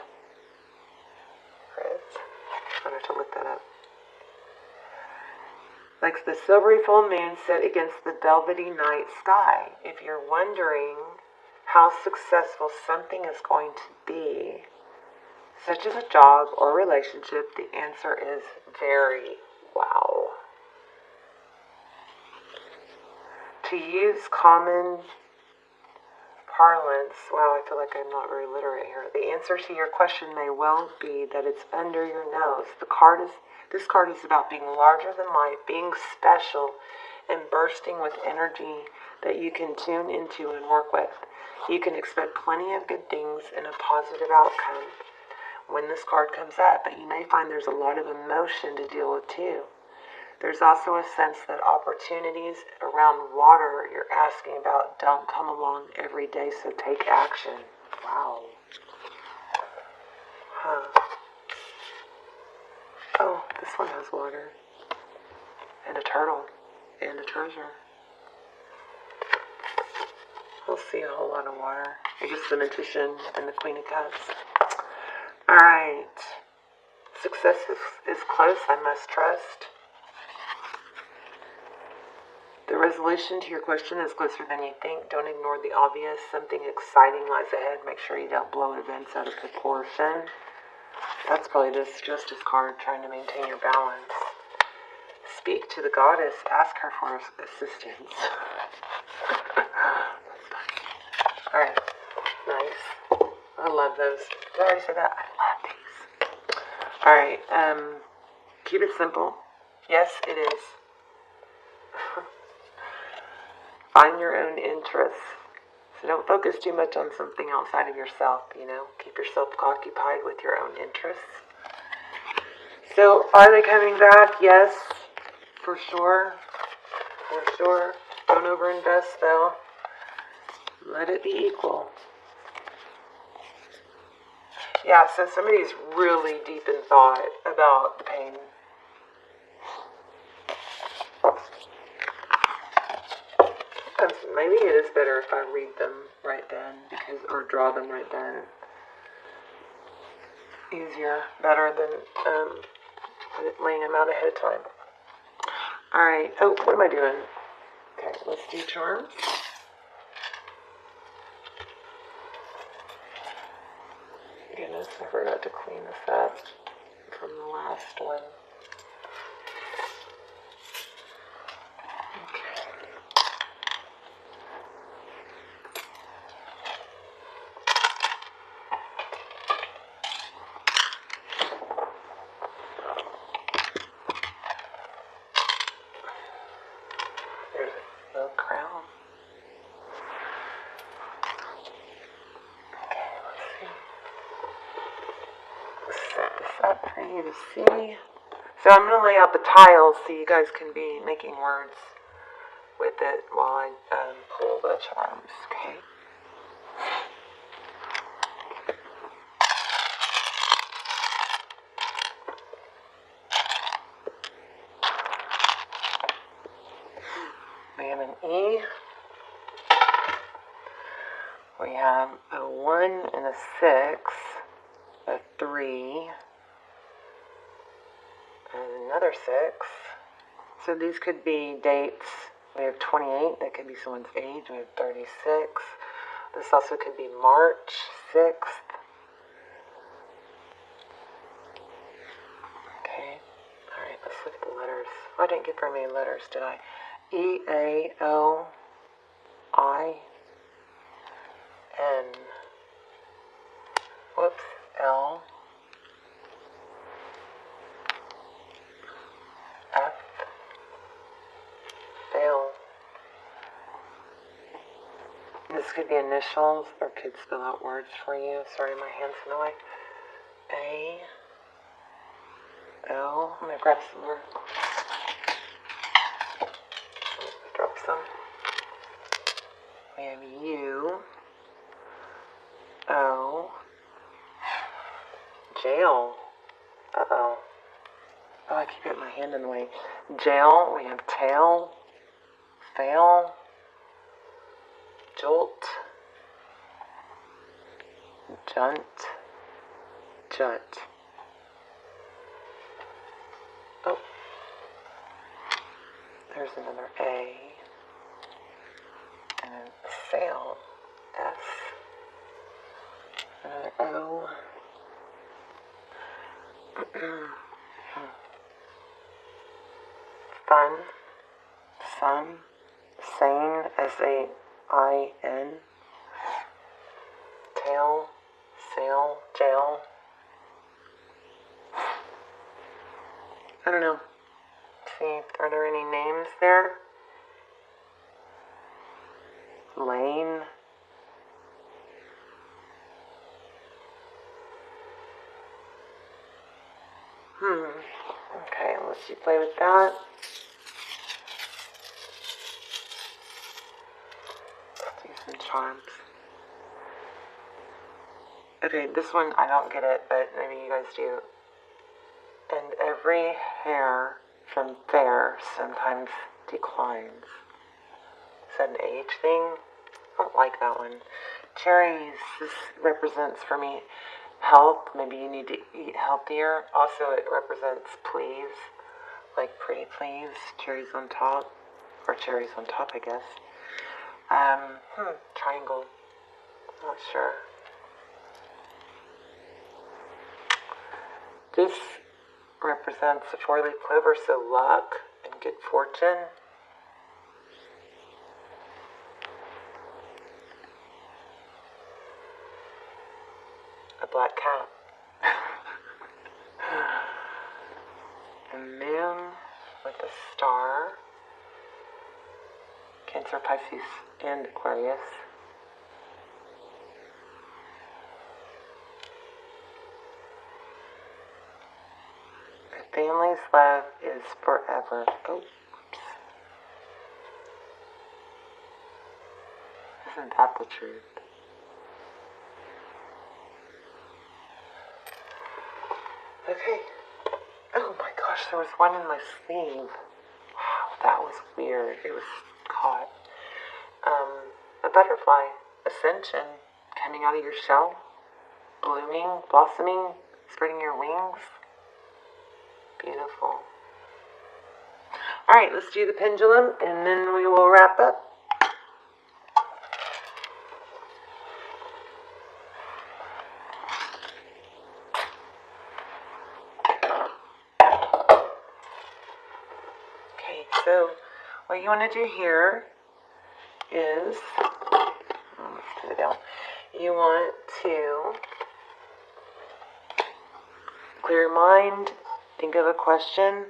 I have to look that up. Like the silvery full moon set against the velvety night sky. If you're wondering how successful something is going to be, such as a job or relationship, the answer is very wow. To use common parlance, wow, I feel like I'm not very literate here. The answer to your question may well be that it's under your nose. This card is about being larger than life, being special, and bursting with energy that you can tune into and work with. You can expect plenty of good things and a positive outcome when this card comes up, but you may find there's a lot of emotion to deal with too. There's also a sense that opportunities around water you're asking about don't come along every day, so take action. Wow. Oh, this one has water. And a turtle. And a treasure. We'll see a whole lot of water. I guess the Magician and the Queen of Cups. Alright. Success is close, I must trust. The resolution to your question is closer than you think. Don't ignore the obvious. Something exciting lies ahead. Make sure you don't blow events out of proportion. That's probably this Justice card, trying to maintain your balance. Speak to the goddess. Ask her for assistance. Alright. Nice. I love those. Did I already say that? I love these. Alright. Keep it simple. Yes, it is. Find your own interests. So don't focus too much on something outside of yourself, Keep yourself occupied with your own interests. So, are they coming back? Yes, for sure. For sure. Don't overinvest, though. Let it be equal. Yeah, so somebody's really deep in thought about the pain. Maybe it is better if I read them right then, or draw them right then. Easier, better than laying them out ahead of time. Alright, oh, what am I doing? Okay, let's do charms. Goodness, I forgot to clean this up from the last one. There's a little crown. Okay, let's set this up for you to see. So I'm going to lay out the tiles so you guys can be making words with it while I pull the charms, okay? We have an E. We have a 1 and a 6, a 3, and another 6. So these could be dates. We have 28, that could be someone's age. We have 36. This also could be March 6th. Okay, alright, let's look at the letters. Oh, I didn't get very many letters, did I? E, A, O, I, N. Whoops, L, F, fail. This could be initials or could spell out words for you. Sorry, my hand's in the way. A, L, I'm going to grab some more. Drop some. We have U, O, jail. Uh-oh. Oh, I keep getting my hand in the way. Jail, we have tail, fail, jolt, junt, jut. Oh, there's another A, and then fail, S, another O. Fun, sun, sane, S-A-I-N, tail, sail, jail. I don't know. See, are there any names there? Lane. Okay, let's you play with that. Let's do some charms. Okay, this one I don't get it, but maybe you guys do. And every hair from there sometimes declines. Is that an age thing? I don't like that one. Cherries, this represents for me health. Maybe you need to eat healthier. Also, it represents please, like pretty please, cherries on top, or cherries on top, I guess. Triangle. Not sure. This represents a 4-leaf clover, so luck and good fortune. A black cat. A moon with a star. Cancer, Pisces, and Aquarius. A family's love is forever. Oh, oops. Isn't that the truth? Okay. Oh my gosh, there was one in my sleeve. Wow, that was weird. It was caught. A butterfly. Ascension. Coming out of your shell. Blooming, blossoming, spreading your wings. Beautiful. Alright, let's do the pendulum and then we will wrap up. So what you want to do here is, let's put it down. You want to clear your mind, think of a question.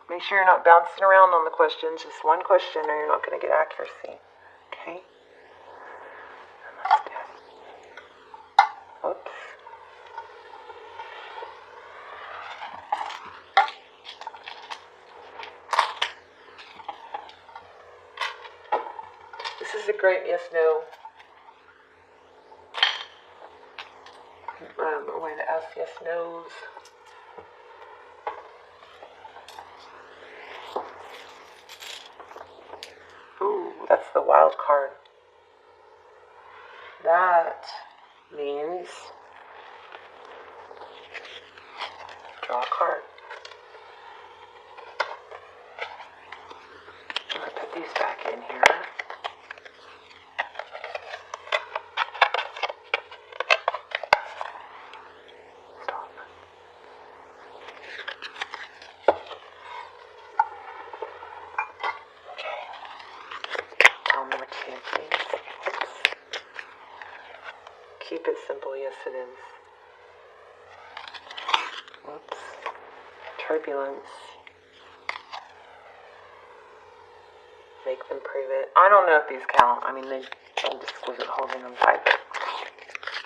Make sure you're not bouncing around on the questions, just one question or you're not going to get accuracy. Okay? Oops. a great yes-no way to ask yes-nos. Ooh, that's the wild card. That means draw a card. I'm going to put these back in here. Stop. Okay. Tell me what you think. Keep it simple. Yes, it is. Whoops. Turbulence. Make them prove it. I don't know if these count. I mean, I'm just wasn't holding them tight, but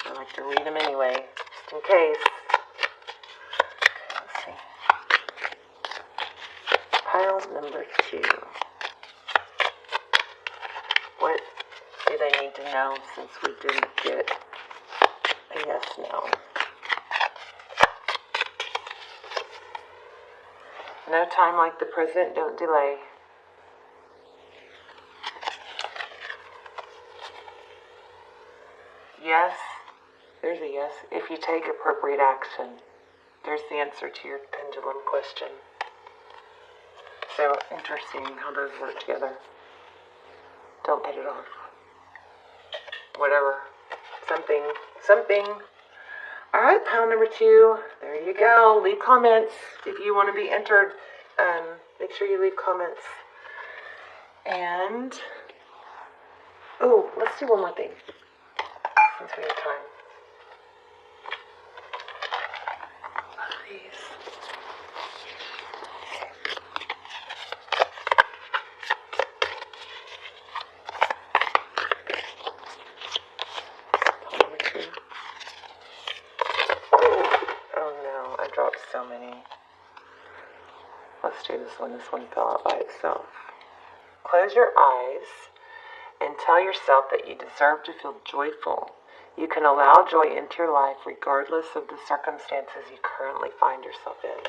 I like to read them anyway, just in case. Okay, let's see. Pile number 2. What do they need to know since we didn't get a yes/no? No time like the present, don't delay. Yes, there's a yes. If you take appropriate action, there's the answer to your pendulum question. So interesting how those work together. Don't put it off. Whatever. Something. All right, pile number 2. There you go. Leave comments if you want to be entered. Make sure you leave comments. And, let's do one more thing since we have time. These. Oh no, I dropped so many. Let's do this one. This one fell out by itself. Close your eyes and tell yourself that you deserve to feel joyful. You can allow joy into your life regardless of the circumstances you currently find yourself in.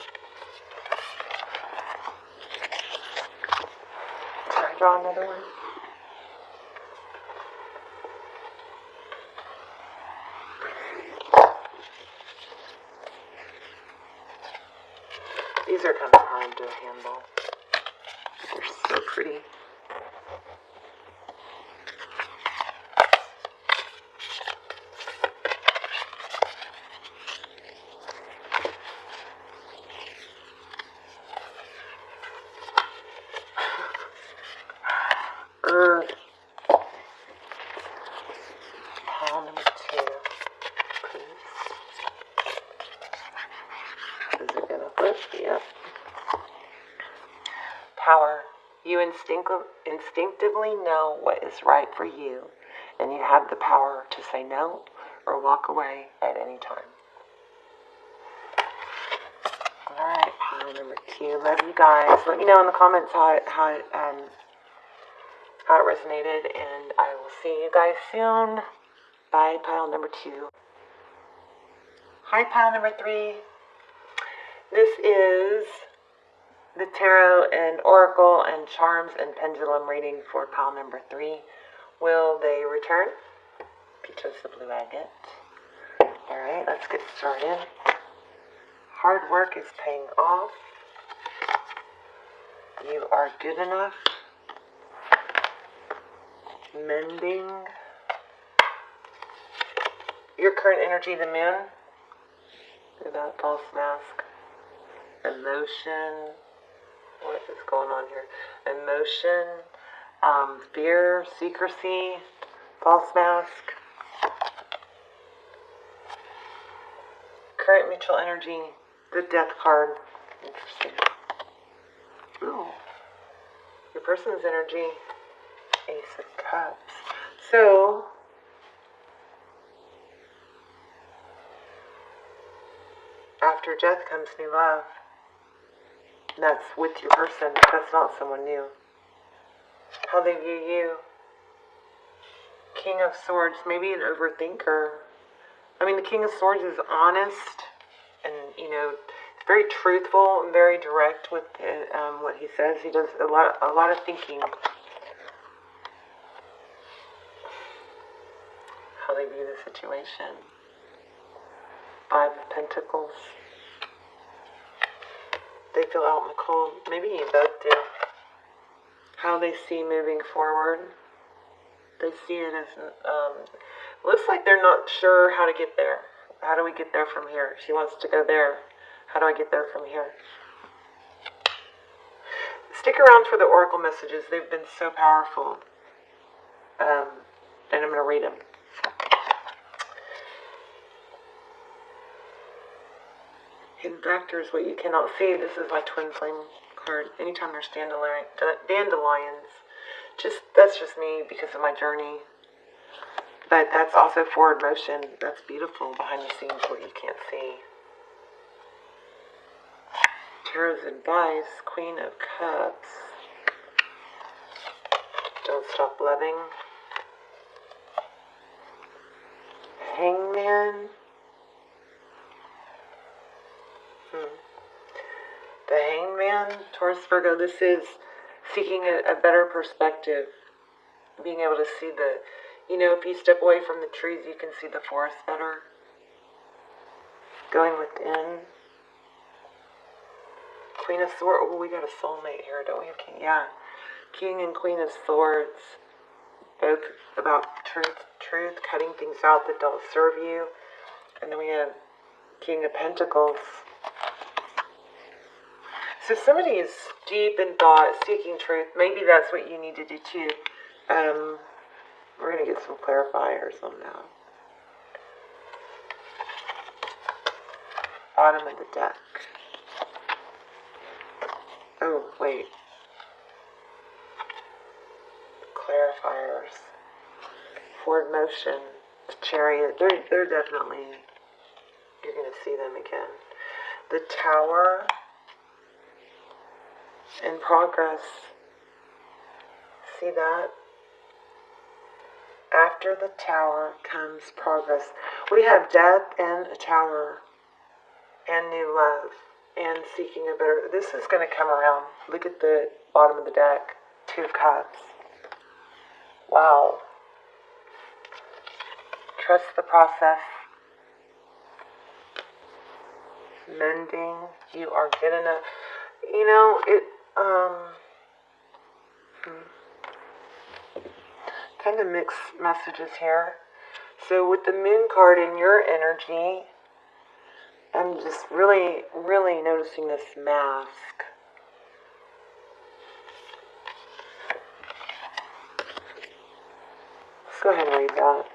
Should I draw another one? These are kind of hard to handle, but they're so pretty. Pile number 2, please. Is it gonna flip? Yep. Power. You instinctively know what is right for you, and you have the power to say no or walk away at any time. Alright, pile number 2. Love you guys. Let me know in the comments how it resonated, and I will see you guys soon. Bye, pile number 2. Hi, pile number 3. This is the Tarot and Oracle and Charms and Pendulum reading for pile number 3. Will they return? Peaches the Blue Agate. Alright, let's get started. Hard work is paying off. You are good enough. Mending. Your current energy, the moon. Through that false mask. Emotion. What is going on here? Emotion. Fear, secrecy, false mask. Current mutual energy. The Death card. Interesting. Ooh. Your person's energy. Ace of Cups. So, after death comes new love. That's with your person. That's not someone new. How they view you. King of Swords, maybe an overthinker. I mean, the King of Swords is honest and, very truthful and very direct with what he says. He does a lot of thinking. How they view the situation. Five of Pentacles. They feel out in the cold. Maybe you both do. How they see moving forward. They see it as, looks like they're not sure how to get there. How do we get there from here? She wants to go there. How do I get there from here? Stick around for the oracle messages. They've been so powerful. And I'm going to read them. Hidden factors, what you cannot see. This is my twin flame card. Anytime there's dandelions, that's just me because of my journey. But that's also forward motion. That's beautiful behind the scenes, what you can't see. Tarot's advice, Queen of Cups. Don't stop loving. Hangman. The Hangman, Taurus, Virgo, this is seeking a better perspective. Being able to see if you step away from the trees, you can see the forest better. Going within. Queen of Swords. Oh, we got a soulmate here, don't we? Yeah. King and Queen of Swords. Both about truth, cutting things out that don't serve you. And then we have King of Pentacles. So somebody is deep in thought, seeking truth. Maybe that's what you need to do too. We're going to get some clarifiers on that. Bottom of the deck. Oh, wait. Clarifiers. Forward motion. The Chariot. They're definitely, you're going to see them again. The Tower. In progress. See that? After the Tower comes progress. We have death and a Tower and new love and seeking a better. This is going to come around. Look at the bottom of the deck. Two of Cups. Wow. Trust the process. Mending. You are good enough. Kind of mixed messages here. So with the Moon card in your energy, I'm just really, really noticing this mask. Let's go ahead and read that.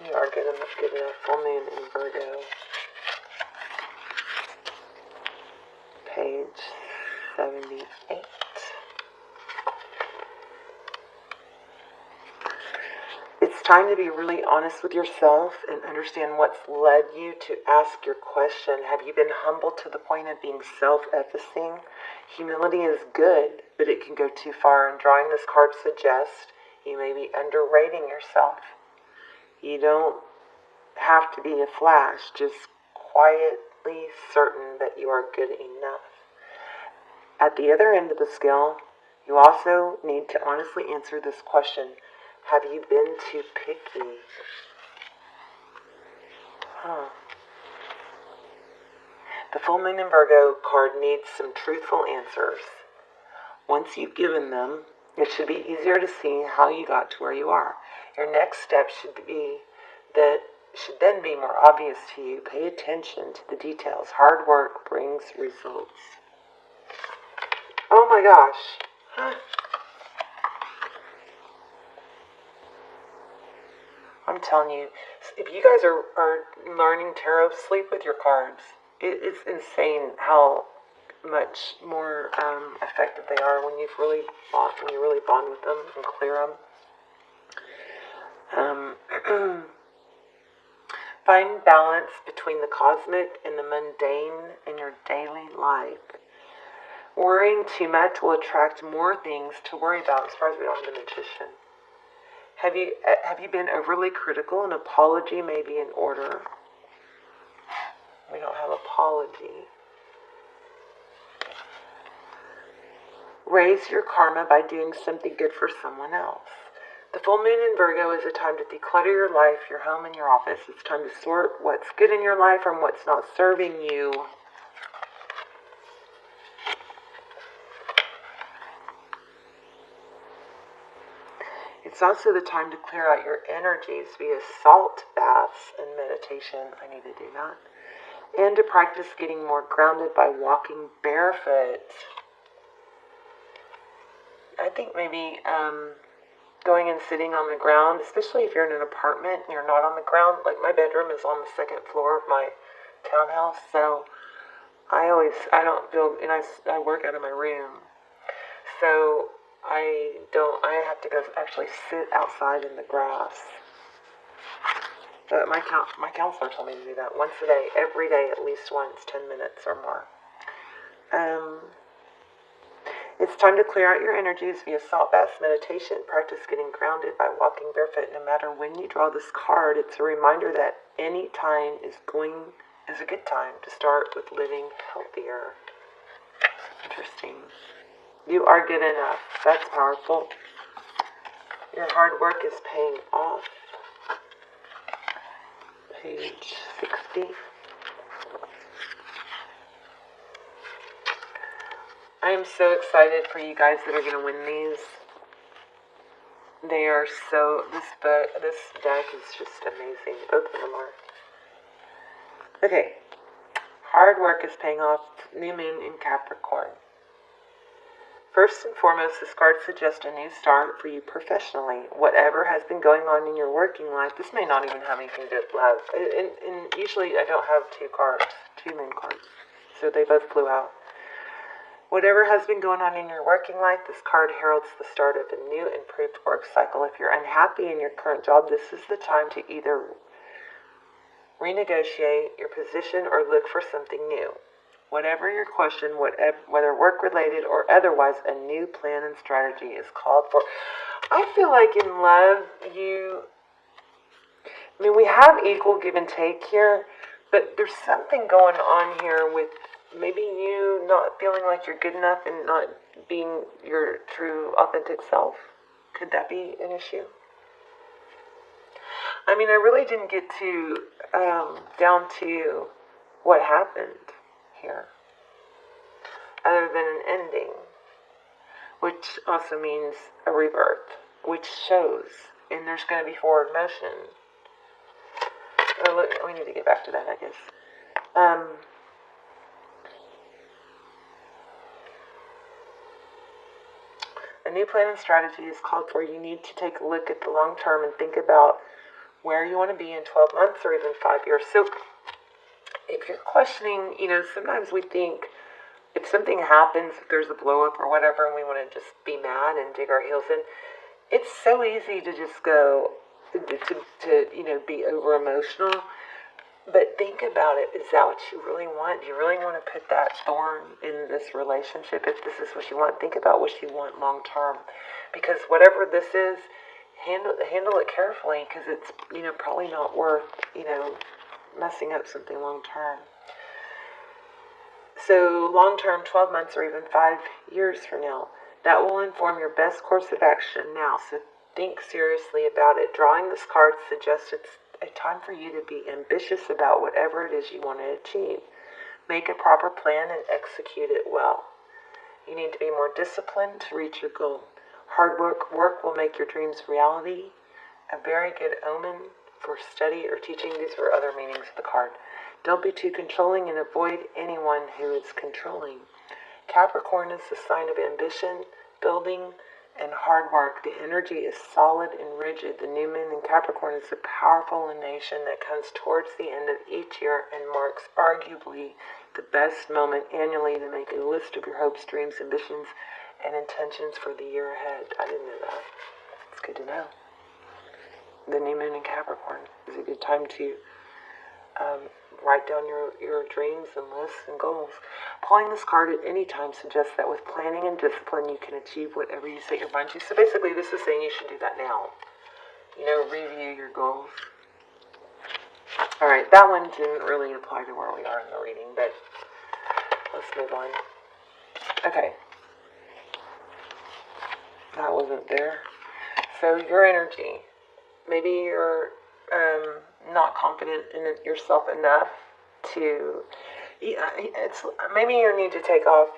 You are good enough. Full Moon in Virgo. Page 78. It's time to be really honest with yourself and understand what's led you to ask your question. Have you been humble to the point of being self-effacing? Humility is good, but it can go too far, and drawing this card suggests you may be underrating yourself. You don't have to be a flash, just quietly certain that you are good enough. At the other end of the scale, you also need to honestly answer this question. Have you been too picky? The Full Moon in Virgo card needs some truthful answers. Once you've given them, it should be easier to see how you got to where you are. Your next step should then be more obvious to you. Pay attention to the details. Hard work brings results. Oh my gosh. I'm telling you, if you guys are learning tarot, sleep with your cards. It's insane how much more effective they are when you really bond with them and clear them. Find balance between the cosmic and the mundane in your daily life. Worrying too much will attract more things to worry about, as far as we don't have the Magician. Have you been overly critical? An apology may be in order. We don't have apology. Raise your karma by doing something good for someone else. The full moon in Virgo is a time to declutter your life, your home, and your office. It's time to sort what's good in your life from what's not serving you. It's also the time to clear out your energies via salt baths and meditation. I need to do that. And to practice getting more grounded by walking barefoot. I think maybe going and sitting on the ground, especially if you're in an apartment and you're not on the ground. Like my bedroom is on the second floor of my townhouse, so I work out of my room. So I have to go actually sit outside in the grass. But my counselor told me to do that once a day, every day, at least once, 10 minutes or more. It's time to clear out your energies via salt baths, meditation, practice getting grounded by walking barefoot. No matter when you draw this card, it's a reminder that any time is a good time to start with living healthier. Interesting. You are good enough. That's powerful. Your hard work is paying off. Page 60. I am so excited for you guys that are going to win these. They are this deck is just amazing. Both of them are. Okay. Hard work is paying off. New moon in Capricorn. First and foremost, this card suggests a new start for you professionally. Whatever has been going on in your working life, this may not even have anything to do with love. And usually I don't have two moon cards. So they both flew out. Whatever has been going on in your working life, this card heralds the start of a new improved work cycle. If you're unhappy in your current job, this is the time to either renegotiate your position or look for something new. Whatever your question, whether work-related or otherwise, a new plan and strategy is called for. I feel like in love, we have equal give and take here, but there's something going on here with maybe you not feeling like you're good enough and not being your true, authentic self. Could that be an issue? I really didn't get down to what happened here, other than an ending, which also means a rebirth, which shows, and there's going to be forward motion. We need to get back to that, I guess. A new plan and strategy is called for. You need to take a look at the long term and think about where you want to be in 12 months or even 5 years. So if you're questioning, sometimes we think if something happens, if there's a blow up or whatever, and we want to just be mad and dig our heels in, it's so easy to just go to be over emotional. But think about it. Is that what you really want? Do you really want to put that thorn in this relationship? If this is what you want, think about what you want long term. Because whatever this is, handle it carefully, because it's probably not worth messing up something long term. So long term, 12 months or even 5 years from now, that will inform your best course of action now. So think seriously about it. Drawing this card suggests it's a time for you to be ambitious about whatever it is you want to achieve. Make a proper plan and execute it well. You need to be more disciplined to reach your goal. Hard work will make your dreams reality. A very good omen for study or teaching. These are other meanings of the card. Don't be too controlling and avoid anyone who is controlling. Capricorn is the sign of ambition, building, and hard work. The energy is solid and rigid. The new moon in Capricorn is a powerful emanation that comes towards the end of each year and marks arguably the best moment annually to make a list of your hopes, dreams, ambitions, and intentions for the year ahead. I didn't know that. It's good to know. The new moon in Capricorn is a good time to write down your dreams and lists and goals. Pulling this card at any time suggests that with planning and discipline, you can achieve whatever you set your mind to. So basically, this is saying you should do that now. review your goals. Alright, that one didn't really apply to where we are in the reading, but let's move on. Okay. That wasn't there. So your energy. Maybe you're not confident in yourself enough to... maybe you need to take off,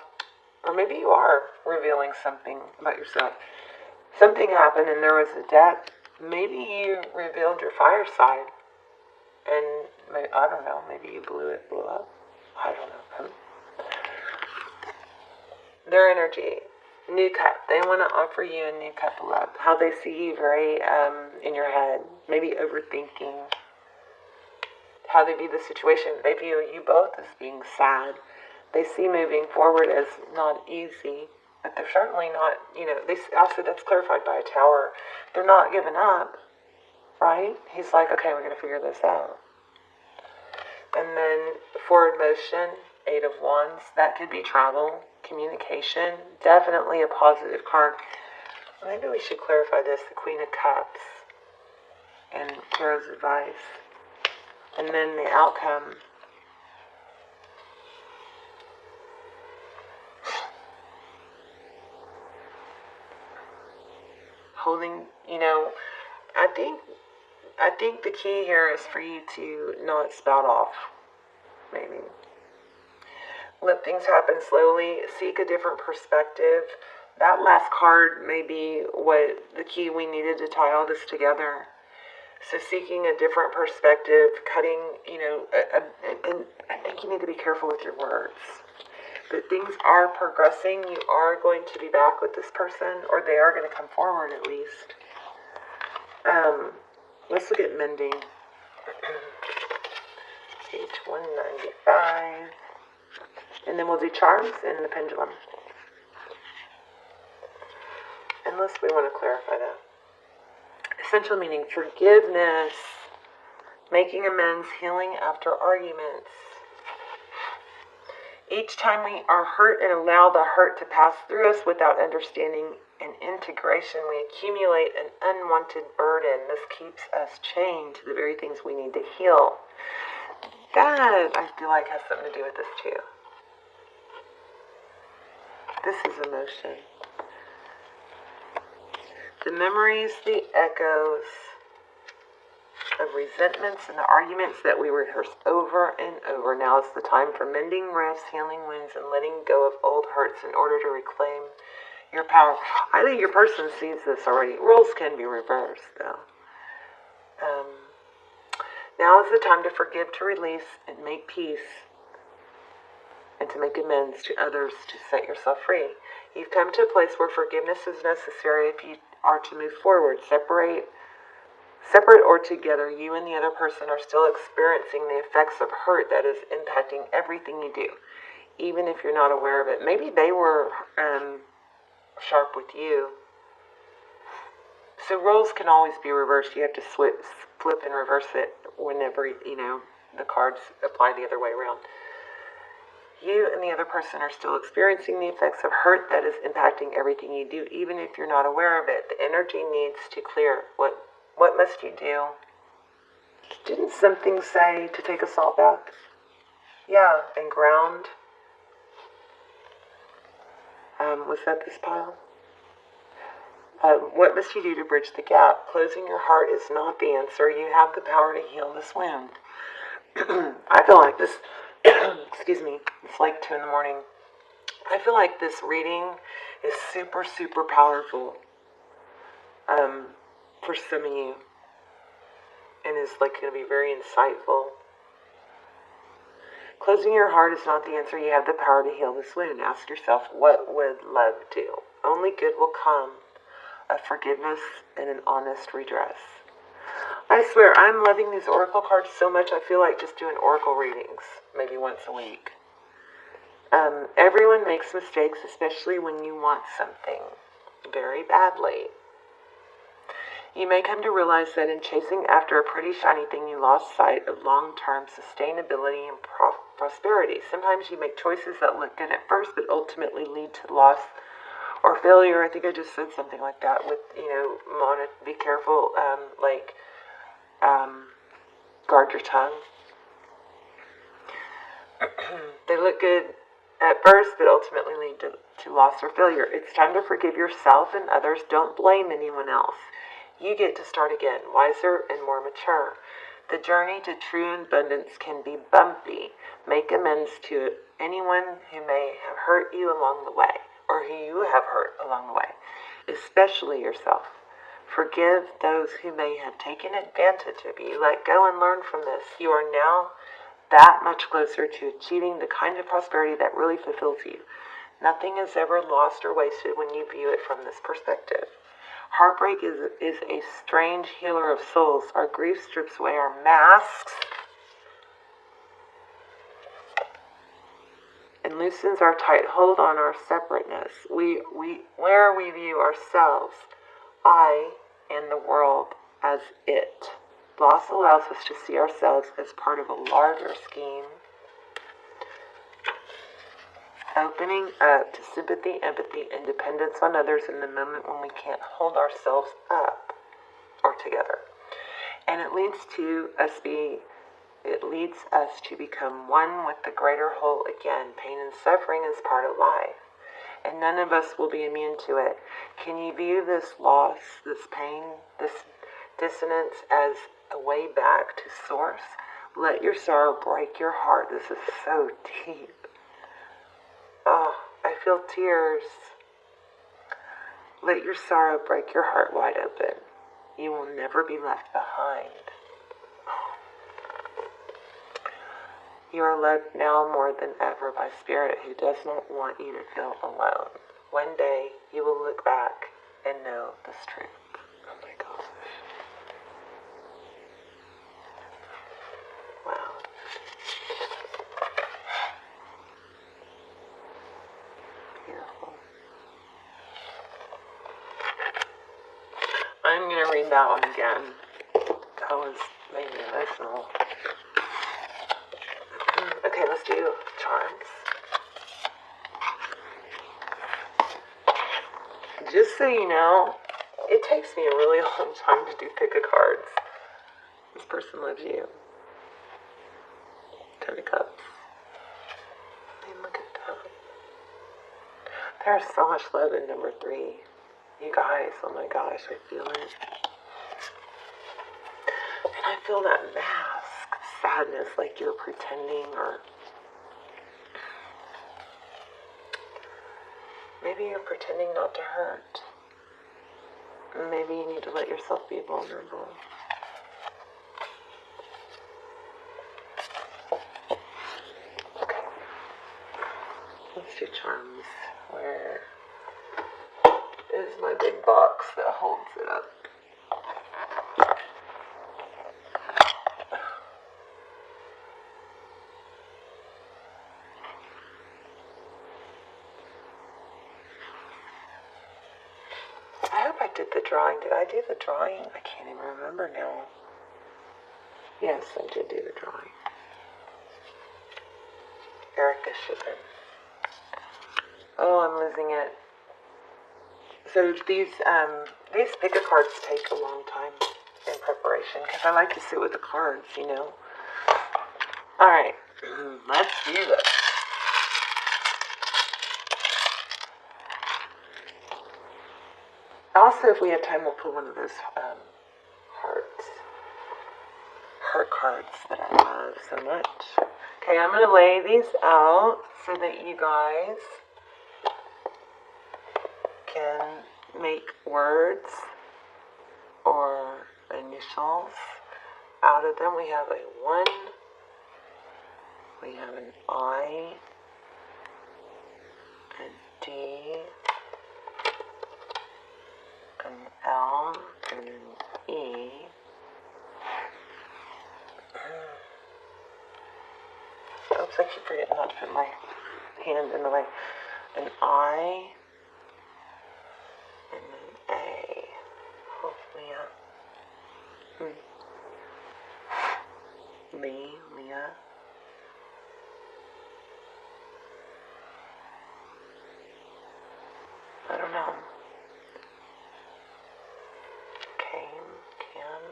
or maybe you are revealing something about yourself. Something happened and there was a death. Maybe you revealed your fire side. And I don't know, maybe you blew up. I don't know. Their energy, new cup. They want to offer you a new cup of love. How they see you very in your head, maybe overthinking. How they view the situation. They view you both as being sad. They see moving forward as not easy, but they're certainly not. They also, that's clarified by a tower. They're not giving up. Right? He's like, okay, we're going to figure this out. And then forward motion, 8 of Wands. That could be travel, communication. Definitely a positive card. Maybe we should clarify this. The Queen of Cups and Tarot's advice. And then the outcome. Holding, I think the key here is for you to not spout off, maybe. Let things happen slowly. Seek a different perspective. That last card may be what the key we needed to tie all this together. So seeking a different perspective, cutting, and I think you need to be careful with your words. But things are progressing. You are going to be back with this person, or they are going to come forward at least. Let's look at mending. Page 195. And then we'll do charms and the pendulum. Unless we want to clarify that. Essential meaning: forgiveness, making amends, healing after arguments. Each time we are hurt and allow the hurt to pass through us without understanding and integration, we accumulate an unwanted burden. This keeps us chained to the very things we need to heal. That, I feel like, has something to do with this too. This is emotion. The memories, the echoes of resentments and the arguments that we rehearse over and over. Now is the time for mending rifts, healing wounds, and letting go of old hurts in order to reclaim your power. I think your person sees this already. Roles can be reversed, though. Now is the time to forgive, to release, and make peace, and to make amends to others to set yourself free. You've come to a place where forgiveness is necessary if you are to move forward. Separate or together, you and the other person are still experiencing the effects of hurt that is impacting everything you do, even if you're not aware of it. Maybe they were sharp with you. So roles can always be reversed. You have to flip and reverse it whenever, the cards apply the other way around. You and the other person are still experiencing the effects of hurt that is impacting everything you do, even if you're not aware of it. The energy needs to clear. What must you do? Didn't something say to take a salt bath? Yeah, and ground. Was that this pile? What must you do to bridge the gap? Closing your heart is not the answer. You have the power to heal this wound. I feel like this, excuse me, it's like 2 a.m. I feel like this reading is super, super powerful for some of you. And is going to be very insightful. Closing your heart is not the answer. You have the power to heal this wound. Ask yourself, what would love do? Only good will come of forgiveness and an honest redress. I swear, I'm loving these oracle cards so much, I feel like just doing oracle readings, maybe once a week. Everyone makes mistakes, especially when you want something very badly. You may come to realize that in chasing after a pretty shiny thing, you lost sight of long-term sustainability and prosperity. Sometimes you make choices that look good at first, but ultimately lead to loss or failure. I think I just said something like that with, be careful, guard your tongue. They look good at first, but ultimately lead to loss or failure. It's time to forgive yourself and others. Don't blame anyone else. You get to start again, wiser and more mature. The journey to true abundance can be bumpy. Make amends to anyone who may have hurt you along the way, or who you have hurt along the way, especially yourself. Forgive those who may have taken advantage of you. Let go and learn from this. You are now that much closer to achieving the kind of prosperity that really fulfills you. Nothing is ever lost or wasted when you view it from this perspective. Heartbreak is a strange healer of souls. Our grief strips away our masks and loosens our tight hold on our separateness. Where we view ourselves, I, and the world as it. Loss allows us to see ourselves as part of a larger scheme, opening up to sympathy, empathy, and dependence on others in the moment when we can't hold ourselves up or together. And it leads us to become one with the greater whole again. Pain and suffering is part of life, and none of us will be immune to it. Can you view this loss, this pain, this dissonance as a way back to source? Let your sorrow break your heart. This is so deep. Oh, I feel tears. Let your sorrow break your heart wide open. You will never be left behind. You are loved now more than ever by Spirit, who does not want you to feel alone. One day you will look back and know this truth. Oh my gosh. Wow. Beautiful. I'm going to read that one again. That was made me emotional. Okay, let's do charms. Just so you know, it takes me a really long time to do pick a cards. This person loves you. 10 of Cups. I mean, look at that. There's so much love in number 3. You guys, oh my gosh, I feel it. And I feel that mask of sadness, like you're pretending, or maybe you're pretending not to hurt. Maybe you need to let yourself be vulnerable. Okay. Let's do charms. Where is my big box that holds it up? I hope I did the drawing. Did I do the drawing? I can't even remember now. Yes, I did do the drawing. Erica Shippen. Oh, I'm losing it. So these pick a cards take a long time in preparation because I like to sit with the cards, you know. All right, let's do this. Also, if we have time, we'll pull one of those heart cards that I love so much. Okay, I'm going to lay these out so that you guys can make words or initials out of them. We have a 1, we have an I, a D, an L, and an E. Oops, I keep forgetting not to put my hand in the way. An I, and an A. Hopefully, Leah. I don't don't know. Came, can.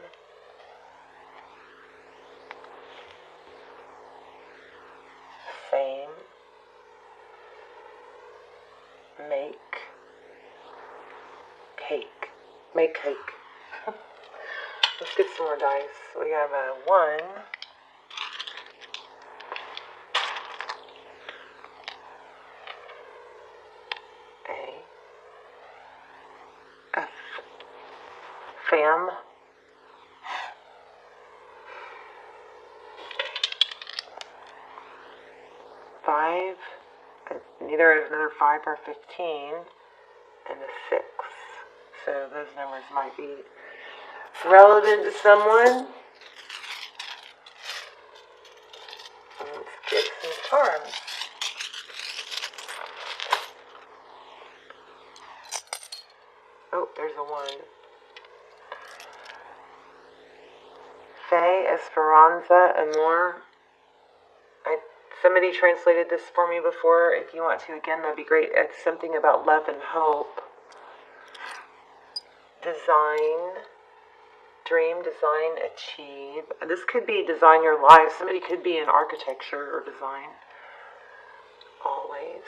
Fame. Make. Cake. Make cake. Let's get some more dice. We have a 1. F. Fam. Five. Neither is another 5 or 15. And a 6. So those numbers might be relevant to someone. Let's get some charms. Oh, there's a 1. Fe, Esperanza, Amor. Somebody translated this for me before. If you want to, again, that'd be great. It's something about love and hope. Design. Dream, design, achieve. This could be design your life. Somebody could be in architecture or design. Always.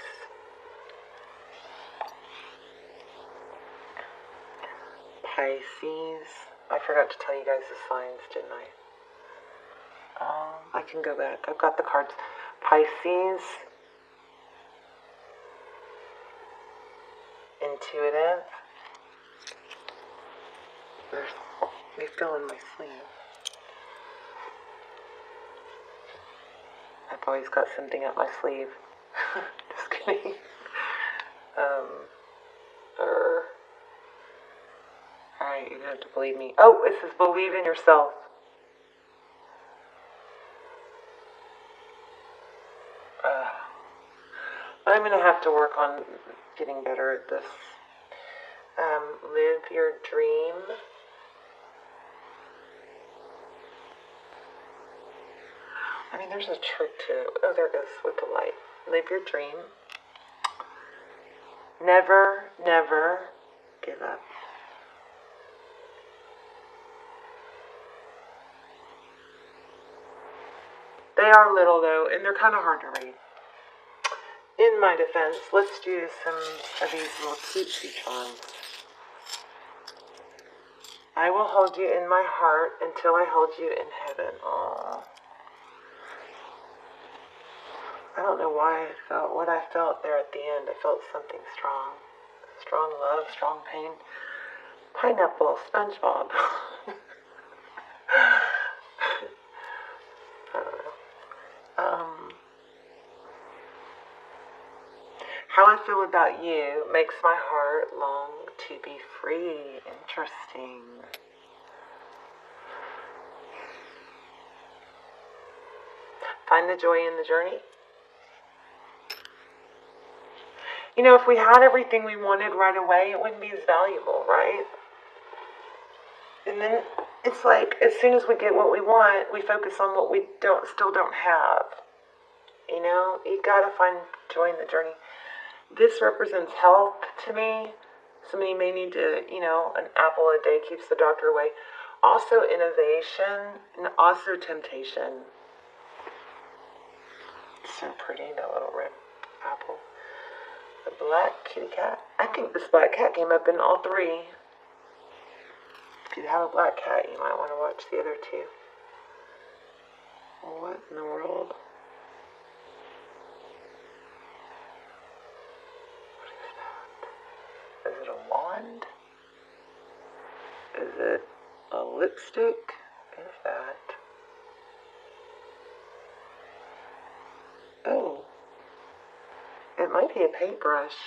Pisces. I forgot to tell you guys the signs, didn't I? I can go back. I've got the cards. Pisces. Intuitive. They fell in my sleeve. I've always got something up my sleeve. Just kidding. Alright, you have to believe me. Oh, it says believe in yourself. I'm going to have to work on getting better at this. Live your dream. I mean, there's a trick to it. Oh, there it goes with the light. Live your dream. Never, never give up. They are little, though, and they're kind of hard to read. In my defense, let's do some of these little cutesy charms. I will hold you in my heart until I hold you in heaven. Aww. I don't know why I felt what I felt there at the end. I felt something strong. Strong love, strong pain. Pineapple, SpongeBob. I don't know. How I feel about you makes my heart long to be free. Interesting. Find the joy in the journey. You know, if we had everything we wanted right away, it wouldn't be as valuable, right? And then it's like, as soon as we get what we want, we focus on what we still don't have. You know, you gotta find joy in the journey. This represents health to me. Somebody may need to, you know, an apple a day keeps the doctor away. Also innovation and also temptation. So pretty, that little red apple. The black kitty cat. I think this black cat came up in all 3. If you have a black cat, you might want to watch the other 2. What in the world? What is that? Is it a wand? Is it a lipstick? What is that? Oh. It might be a paintbrush.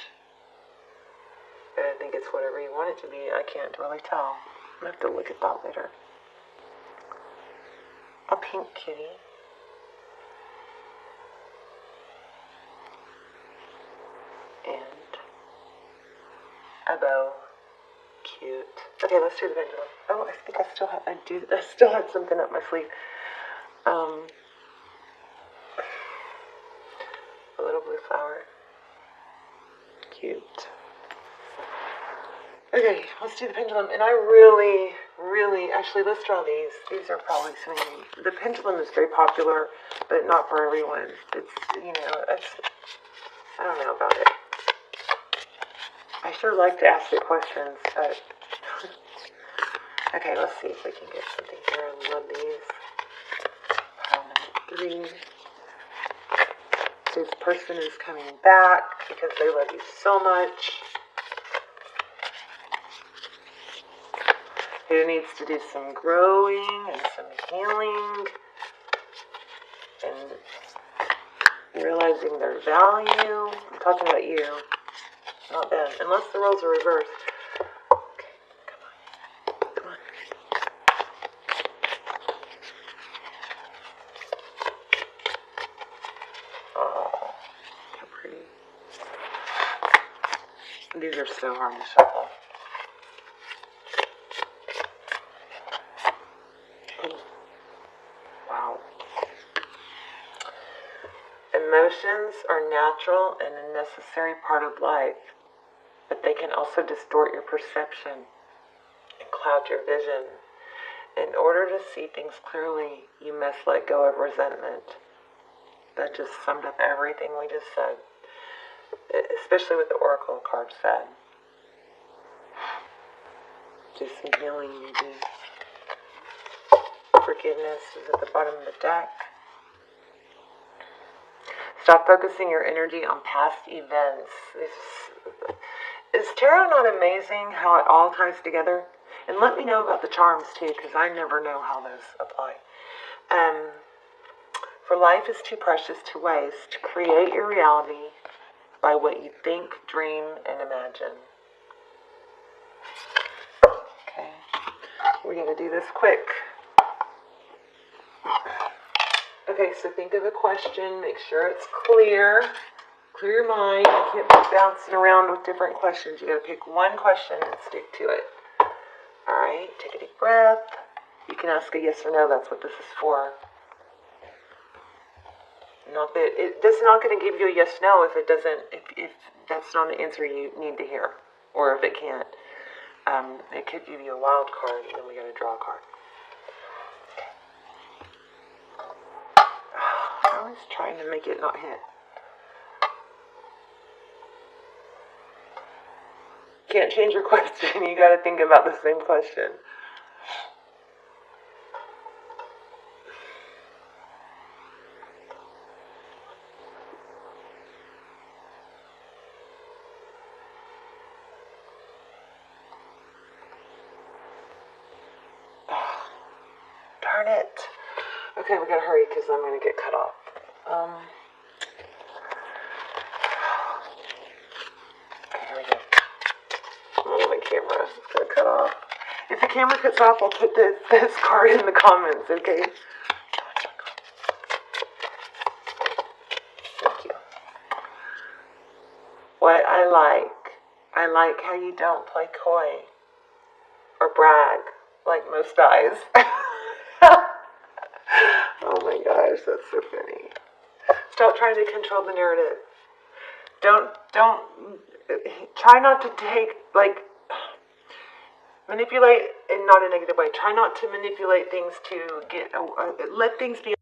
I think it's whatever you want it to be. I can't really tell. I'm going to have to look at that later. A pink kitty. And a bow. Cute. Okay, let's do the pendulum. Oh, I think I still had something up my sleeve. A little blue flower. Cute. Okay, let's do the pendulum. And I really, actually, let's draw these. These are probably swinging. The pendulum is very popular, but not for everyone. It's, I don't know about it. I sure like to ask it questions, but... Okay, let's see if we can get something here. I love these. Pile number 3. This person is coming back because they love you so much. Who needs to do some growing and some healing and realizing their value. I'm talking about you, not them, unless the roles are reversed. Okay, come on. Oh, how pretty. These are so hard to shuffle. Wow. Emotions are natural and a necessary part of life, but they can also distort your perception and cloud your vision. In order to see things clearly, you must let go of resentment. That just summed up everything we just said, especially what the Oracle card said. Do some healing, maybe. Forgiveness is at the bottom of the deck. Stop focusing your energy on past events. Is tarot not amazing how it all ties together? And let me know about the charms too, because I never know how those apply. For life is too precious to waste. Create your reality by what you think, dream, and imagine. Okay, we're going to do this quick. Okay, so think of a question. Make sure it's clear. Clear your mind. You can't be bouncing around with different questions. You got to pick one question and stick to it. All right, take a deep breath. You can ask a yes or no. That's what this is for. Not that this is not going to give you a yes no if it doesn't. If that's not an answer you need to hear, or if it can't. It could give you a wild card, and then we got to draw a card. I was trying to make it not hit. Can't change your question. You got to think about the same question. Darn it. Okay, we gotta hurry because I'm gonna get cut off. Okay, here we go. Oh, my camera is gonna cut off. If the camera cuts off, I'll put this card in the comments, okay? Thank you. What I like how you don't play coy or brag like most guys. Oh my gosh, that's so funny. Stop trying to control the narrative. Don't try not to manipulate in not a negative way. Try not to manipulate things to let things be